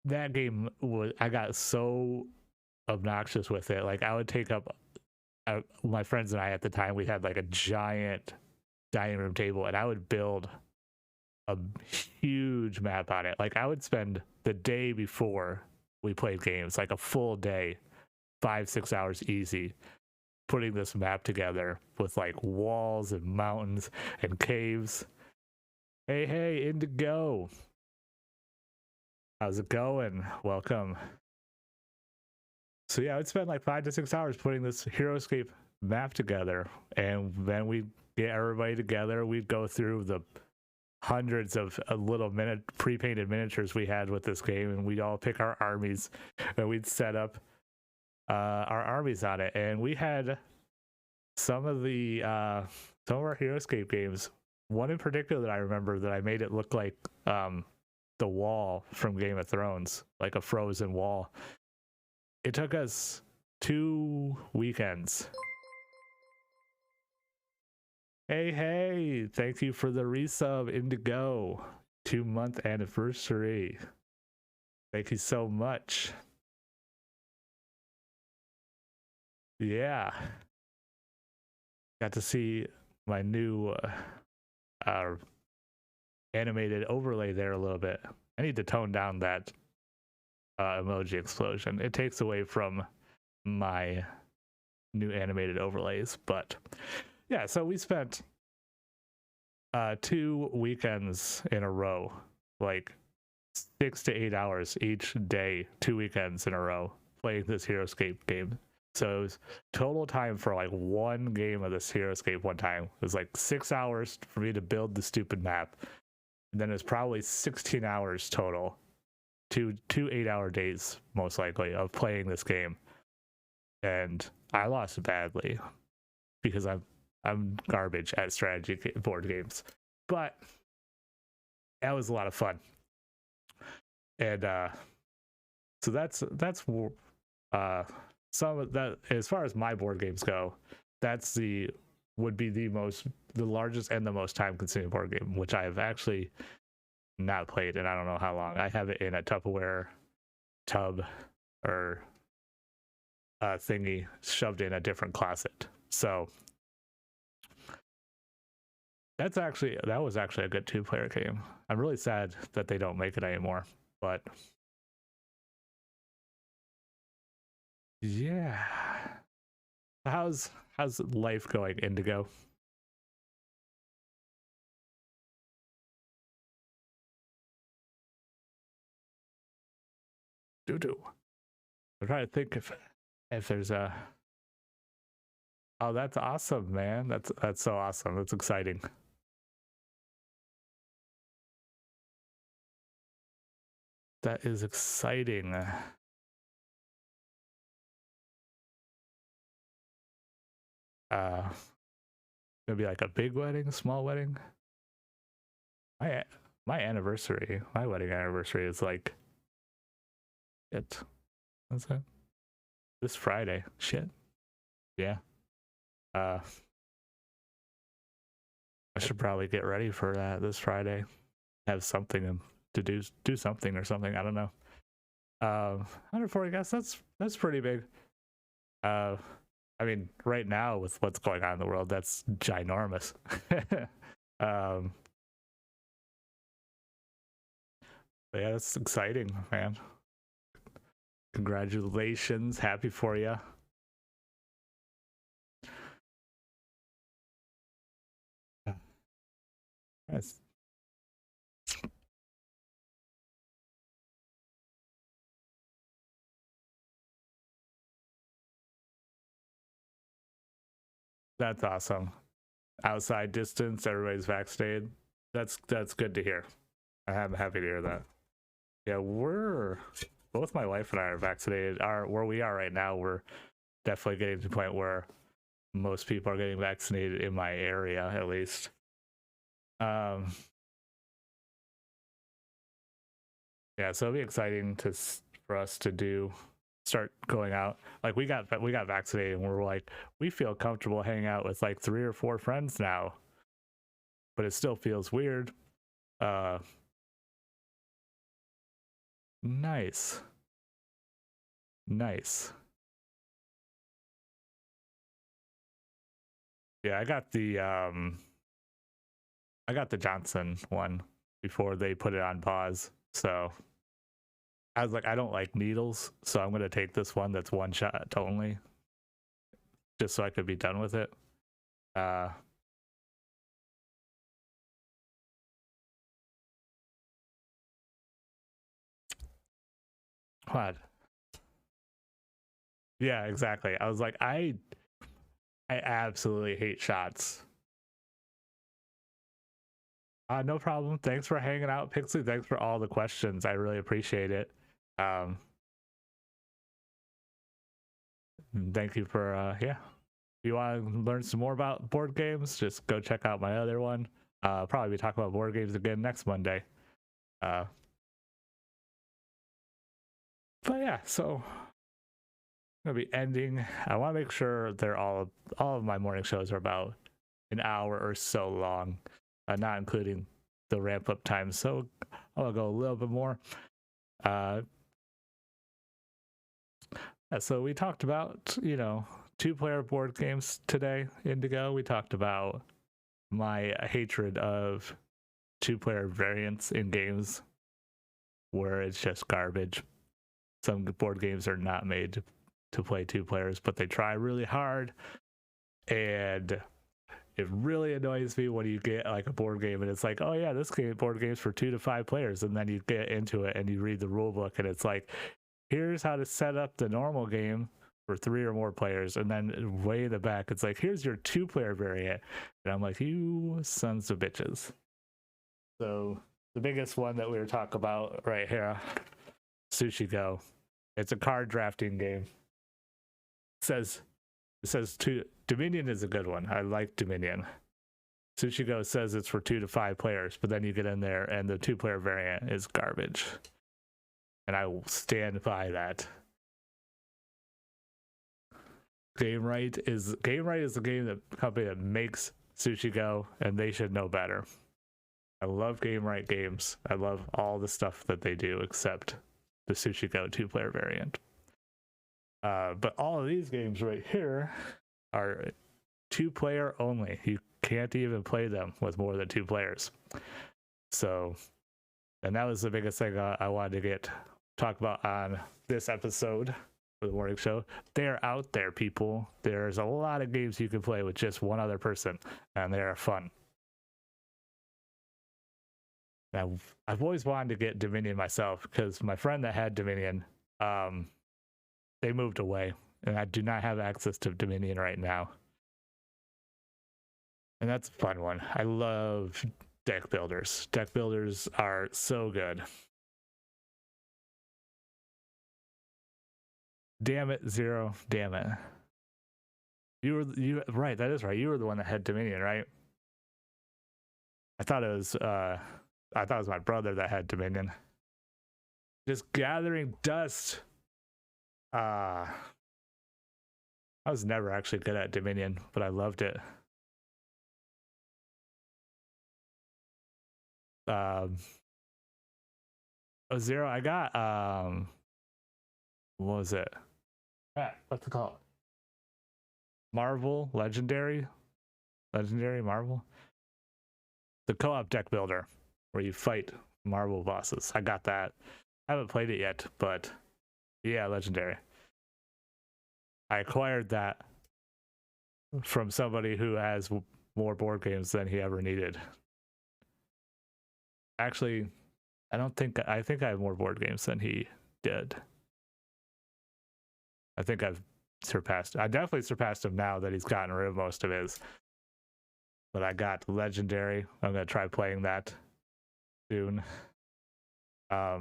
Speaker 4: That game was, I got so obnoxious with it. Like I would take up my friends and I at the time, we had like a giant dining room table, and I would build a huge map on it. Like I would spend the day before we played games, like a full day, 5-6 hours easy, putting this map together with like walls and mountains and caves. Hey, Indigo. How's it going? Welcome. So yeah, I would spend like 5 to 6 hours putting this HeroScape map together, and then we'd get everybody together. We'd go through the hundreds of little pre-painted miniatures we had with this game, and we'd all pick our armies, and we'd set up our armies on it. And we had some of our HeroScape games. One in particular that I remember that I made it look like the wall from Game of Thrones, like a frozen wall. It took us 2 weekends. Hey, thank you for the resub, Indigo. 2-month anniversary. Thank you so much. Yeah. Got to see my new animated overlay there a little bit. I need to tone down that emoji explosion. It takes away from my new animated overlays, but yeah, so we spent 2 weekends in a row, like 6 to 8 hours each day, 2 weekends in a row, playing this HeroScape game. So it was total time for like one game of this HeroScape one time. It was like 6 hours for me to build the stupid map. And then it was probably 16 hours total, two 8-hour days, most likely, of playing this game. And I lost badly because I'm garbage at strategy board games. But that was a lot of fun. And so that's some of that. As far as my board games go, that's would be the largest and the most time-consuming board game, which I have actually not played in I don't know how long. I have it in a Tupperware tub or thingy shoved in a different closet. So that was actually a good 2-player game. I'm really sad that they don't make it anymore, but yeah. How's life going, Indigo? Doo-doo. I'm trying to think if there's a. Oh, that's awesome, man. That's so awesome. That's exciting. That is exciting. Gonna be like a big wedding, small wedding. My wedding anniversary is like what's that? This Friday. Shit. Yeah. I should probably get ready for that this Friday. Have something to do something or something. I don't know. 140 guests. That's pretty big. I mean, right now with what's going on in the world, that's ginormous. But yeah, that's exciting, man. Congratulations. Happy for you. That's awesome. Outside distance, everybody's vaccinated. That's good to hear. I'm happy to hear that. Yeah, both my wife and I are vaccinated. Where we are right now, we're definitely getting to the point where most people are getting vaccinated in my area, at least. Yeah, so it'll be exciting for us to start going out. Like we got vaccinated and we're like, we feel comfortable hanging out with like 3 or 4 friends now, but it still feels weird. Nice. Yeah, I got the Johnson one before they put it on pause. So I was like, I don't like needles, so I'm gonna take this one that's one shot only, just so I could be done with it. What? Yeah, exactly. I was like, I absolutely hate shots. No problem. Thanks for hanging out, Pixie. Thanks for all the questions. I really appreciate it. Thank you for yeah. If you want to learn some more about board games, just go check out my other one. Probably be talking about board games again next Monday. But yeah, so I'm gonna be ending. I want to make sure they're all of my morning shows are about an hour or so long, not including the ramp up time. So I'll go a little bit more. So we talked about 2-player board games today, Indigo. We talked about my hatred of 2-player variants in games where it's just garbage. Some board games are not made to play 2 players, but they try really hard. And it really annoys me when you get like a board game and it's like, oh yeah, this board game's for 2 to 5 players. And then you get into it and you read the rule book and it's like, here's how to set up the normal game for 3 or more players. And then way in the back, it's like, here's your 2-player variant. And I'm like, you sons of bitches. So the biggest one that we were talking about right here, Sushi Go. It's a card drafting game. It says Dominion is a good one. I like Dominion. Sushi Go says it's for 2 to 5 players, but then you get in there and the 2-player variant is garbage. And I will stand by that. Game Right is the company that makes Sushi Go, and they should know better. I love Game Right games. I love all the stuff that they do except the Sushi Go 2-player variant. But all of these games right here are 2-player only. You can't even play them with more than 2 players. So, and that was the biggest thing I wanted to talk about on this episode of the morning show. They're out there, people. There's a lot of games you can play with just one other person, and they're fun. I've always wanted to get Dominion myself because my friend that had Dominion, they moved away, and I do not have access to Dominion right now. And that's a fun one. I love deck builders. Deck builders are so good. Damn it, Zero. Damn it. You right, that is right. You were the one that had Dominion, right? I thought it was my brother that had Dominion. Just gathering dust. I was never actually good at Dominion, but I loved it. Zero, I got what was it? What's it called? Marvel Legendary Marvel. The co-op deck builder where you fight Marvel bosses. I got that. I haven't played it yet, but yeah, Legendary. I acquired that from somebody who has more board games than he ever needed. Actually, I think I have more board games than he did. I think I definitely surpassed him now that he's gotten rid of most of his. But I got Legendary. I'm going to try playing that soon. I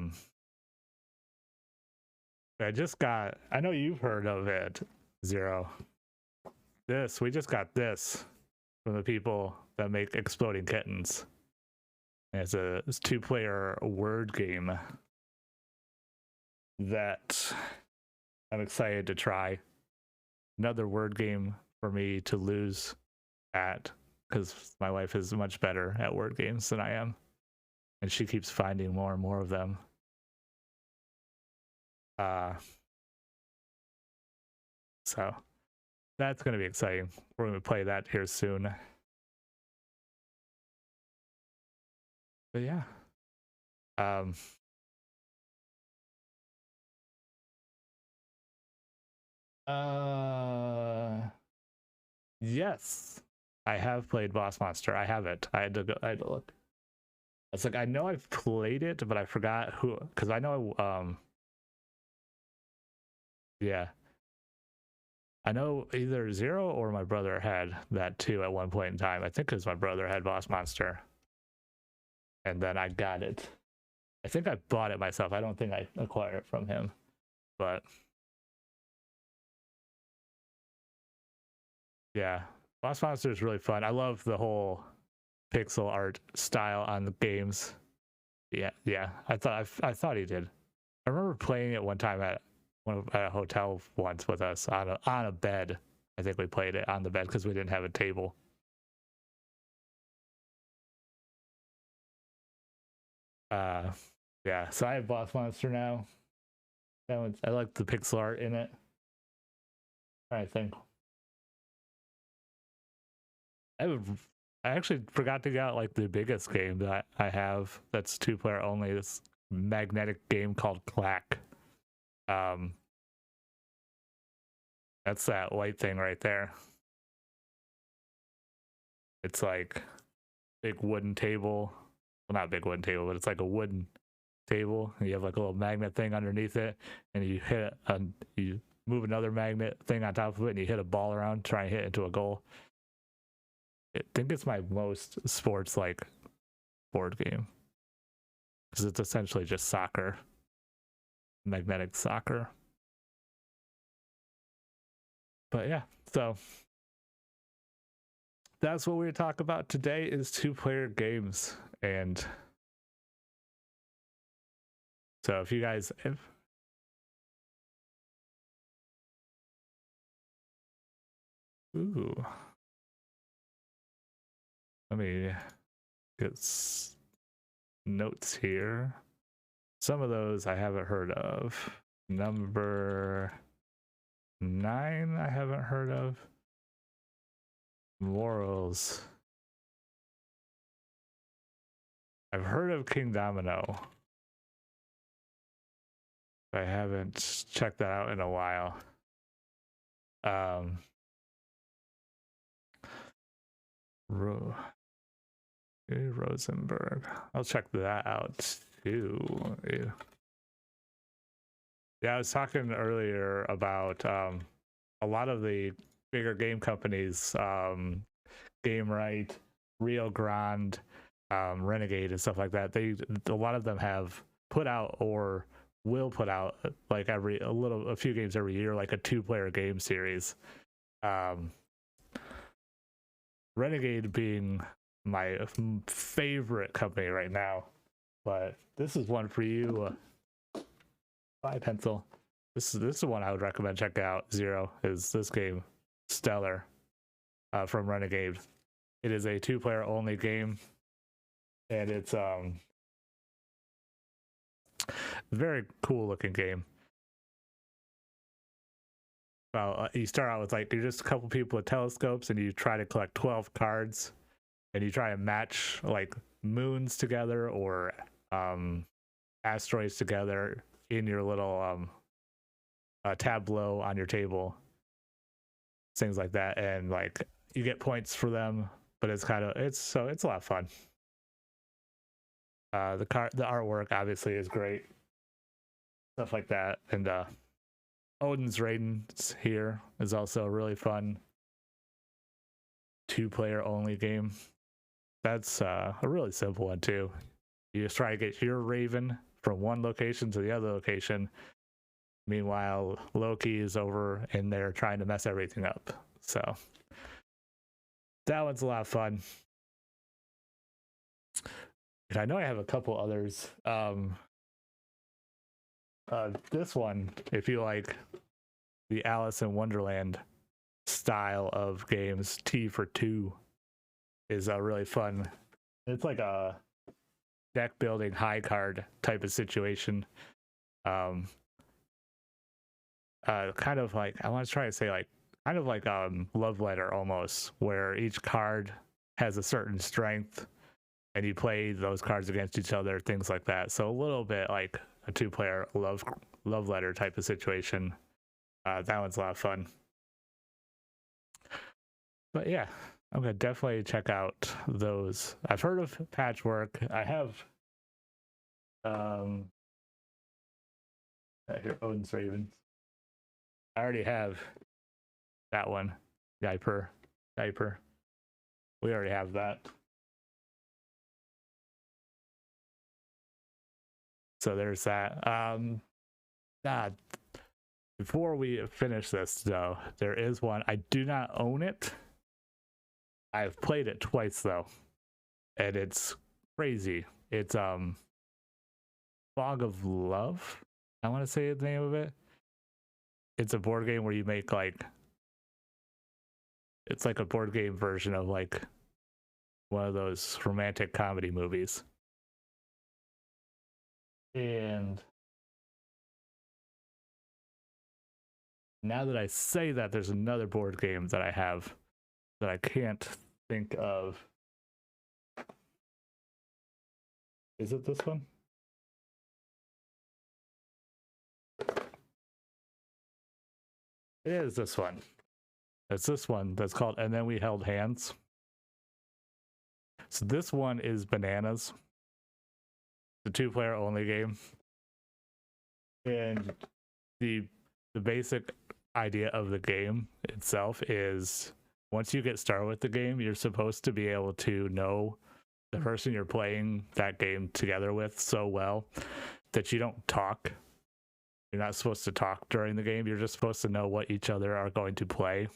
Speaker 4: know you've heard of it, Zero. We just got this from the people that make Exploding Kittens. And it's a 2-player word game. that I'm excited to try. Another word game for me to lose at, because my wife is much better at word games than I am, and she keeps finding more and more of them. So that's going to be exciting. We're going to play that here soon. But yeah. Yes, I have played Boss Monster. I have it. I had to look. It's like, I know I've played it, but I forgot who, because I know yeah, I know either Zero or my brother had that too at one point in time. I think because my brother had Boss Monster, and then I got it. I think I bought it myself. I don't think I acquired it from him, but yeah, Boss Monster is really fun. I love the whole pixel art style on the games. Yeah. I thought he did. I remember playing it one time at a hotel once with us on a bed. I think we played it on the bed because we didn't have a table. Yeah. So I have Boss Monster now. That one's, I like the pixel art in it. I think. I actually forgot to get out like the biggest game that I have that's 2-player only. This magnetic game called Clack. That's that white thing right there. It's like big wooden table. Well, not big wooden table, but it's like a wooden table. And you have like a little magnet thing underneath it, and you you move another magnet thing on top of it, and you hit a ball around, try and hit into a goal. I think it's my most sports like board game because it's essentially just soccer, magnetic soccer. But yeah, so that's what we're talking about today is 2-player games. And so if you guys ooh, let me get notes here. Some of those I haven't heard of. Number 9 I haven't heard of. Morals. I've heard of King Domino. I haven't checked that out in a while. Rosenberg. I'll check that out too. Yeah, I was talking earlier about a lot of the bigger game companies, Game Right, Rio Grande, Renegade, and stuff like that. A lot of them have put out or will put out like a few games every year, like a 2-player game series. Renegade being my favorite company right now, but this is one for you. Bye, pencil. This is one I would recommend check out. Zero is this game, stellar, from Renegade. It is a 2-player only game, and it's very cool looking game. Well, you start out with like you're just a couple people with telescopes, and you try to collect 12 cards, and you try to match like moons together or asteroids together in your little tableau on your table, things like that, and like you get points for them. But it's a lot of fun. The artwork obviously is great, stuff like that, and Odin's Raiden's here is also a really fun 2-player only game. That's a really simple one too. You just try to get your Raven from one location to the other location. Meanwhile, Loki is over in there trying to mess everything up. So that one's a lot of fun. And I know I have a couple others. This one, if you like the Alice in Wonderland style of games, T for Two is really fun. It's like a deck building high card type of situation. Kind of like, I want to try to say like kind of like Love Letter almost, where each card has a certain strength and you play those cards against each other, things like that. So a little bit like a two-player love letter type of situation. That one's a lot of fun. But yeah, I'm gonna definitely check out those. I've heard of Patchwork. I have here, Odin's Ravens. I already have that one. Diaper. We already have that. So there's that. Before we finish this though, there is one. I do not own it. I've played it twice though, and it's crazy. It's Fog of Love, I want to say the name of it. It's a board game where you make like, it's like a board game version of like one of those romantic comedy movies. And now that I say that, there's another board game that I have that I can't think of. Is it this one? It is this one. It's this one that's called And Then We Held Hands. So this one is Bananas. The two-player only game. And the basic idea of the game itself is once you get started with the game, you're supposed to be able to know the person you're playing that game together with so well that you don't talk. You're not supposed to talk during the game. You're just supposed to know what each other are going to play.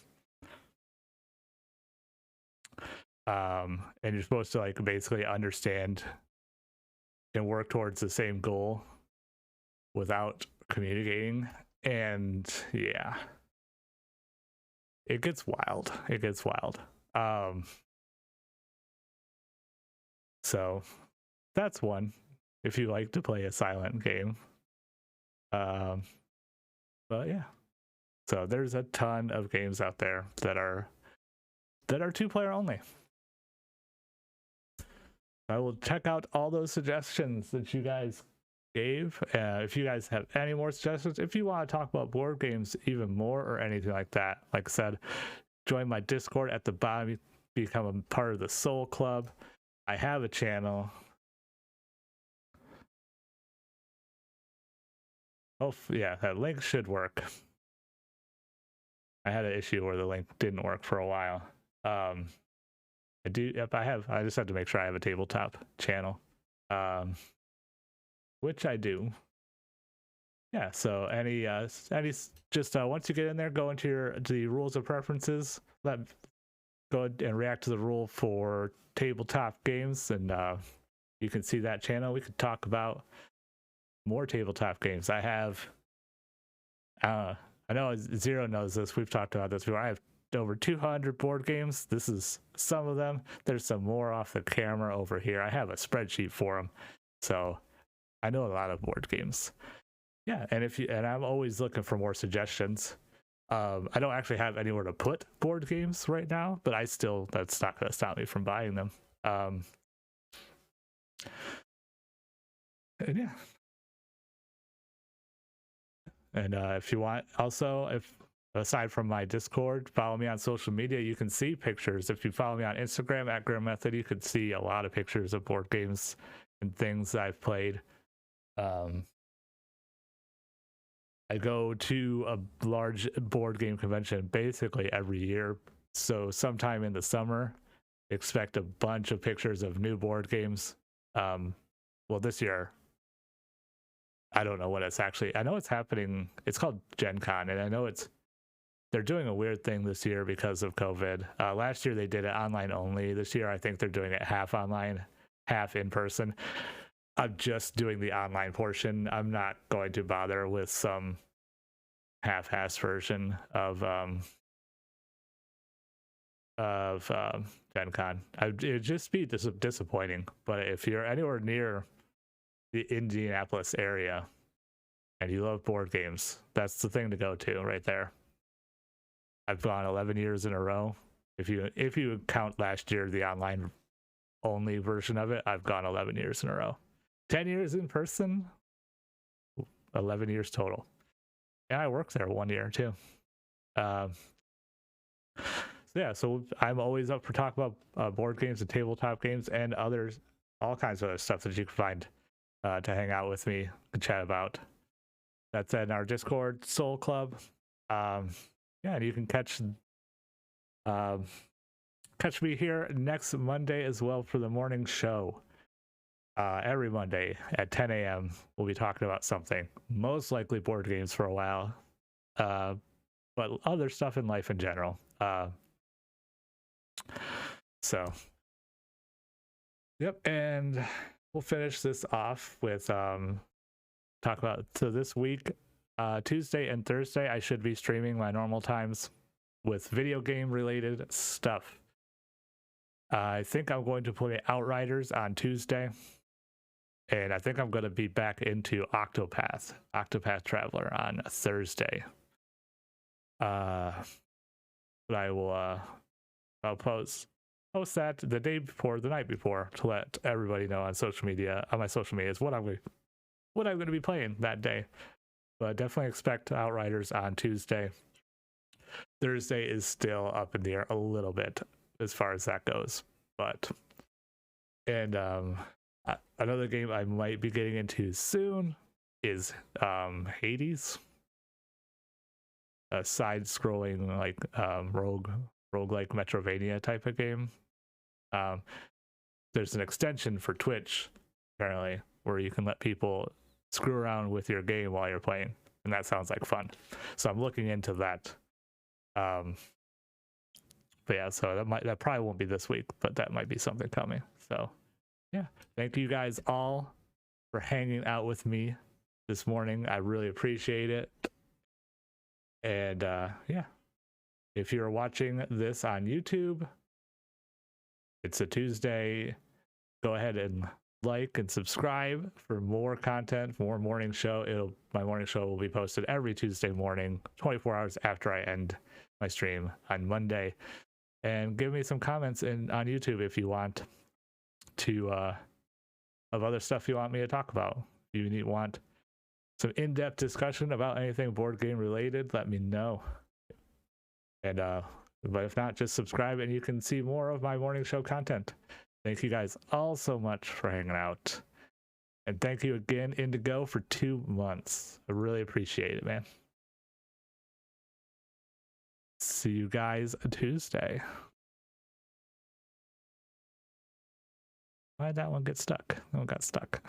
Speaker 4: And you're supposed to like basically understand and work towards the same goal without communicating. And yeah, it gets wild. So that's one if you like to play a silent game. But yeah, so there's a ton of games out there that are two-player only. I will check out all those suggestions that you guys gave. If you guys have any more suggestions, if you want to talk about board games even more or anything like that, like I said, join my Discord at the bottom, become a part of the Soul Club. I have a channel. Oh yeah, that link should work. I had an issue where the link didn't work for a while. I do. Yep, I just have to make sure I have a tabletop channel, which I do. Yeah. So any just once you get in there, go into the rules of preferences. Go and react to the rule for tabletop games, and you can see that channel. We could talk about more tabletop games. I have. I know Zero knows this. We've talked about this before. I have over 200 board games. This is some of them. There's some more off the camera over here. I have a spreadsheet for them, so I know a lot of board games. Yeah, and I'm always looking for more suggestions. I don't actually have anywhere to put board games right now, but that's not going to stop me from buying them. And yeah. And if you want, also, if aside from my Discord, follow me on social media. You can see pictures. If you follow me on Instagram at Grim Method, you can see a lot of pictures of board games and things I've played. I go to a large board game convention basically every year. So sometime in the summer, expect a bunch of pictures of new board games. Well, this year, I don't know what it's actually. I know it's happening. It's called Gen Con, and I know they're doing a weird thing this year because of COVID. Last year they did it online only. This year I think they're doing it half online, half in person. I'm just doing the online portion. I'm not going to bother with some half-ass version of Gen Con. It'd just be disappointing. But if you're anywhere near the Indianapolis area and you love board games, that's the thing to go to right there. I've gone 11 years in a row. If you count last year, the online only version of it, I've gone 11 years in a row. 10 years in person, 11 years total. And I worked there 1 year too. So I'm always up for talking about board games and tabletop games and others, all kinds of other stuff that you can find to hang out with me and chat about. That's in our Discord, Soul Club. And you can catch me here next Monday as well for the morning show. Every Monday at 10 a.m. we'll be talking about something, most likely board games for a while, but other stuff in life in general. Yep, and we'll finish this off with talk about this week, Tuesday and Thursday. I should be streaming my normal times with video game related stuff. I think I'm going to play Outriders on Tuesday. And I think I'm going to be back into Octopath Traveler on Thursday. But I'll post that the night before to let everybody know on social media, on my social media, is what I'm going to be playing that day. But definitely expect Outriders on Tuesday. Thursday is still up in the air a little bit as far as that goes. Another game I might be getting into soon is Hades, a side-scrolling like roguelike Metrovania type of game. There's an extension for Twitch apparently where you can let people screw around with your game while you're playing, and that sounds like fun. So I'm looking into that. But yeah, so that probably won't be this week, but that might be something coming. So yeah, thank you guys all for hanging out with me this morning. I really appreciate it. And if you're watching this on YouTube, it's a Tuesday. Go ahead and like and subscribe for more content, more morning show. My morning show will be posted every Tuesday morning, 24 hours after I end my stream on Monday. And give me some comments on YouTube if you want to of other stuff you want me to talk about. If you want some in-depth discussion about anything board game related, let me know. And but if not, just subscribe and you can see more of my morning show content. Thank you guys all so much for hanging out. And thank you again, Indigo, for 2 months. I really appreciate it, man. See you guys Tuesday. Why'd that one get stuck? That one got stuck.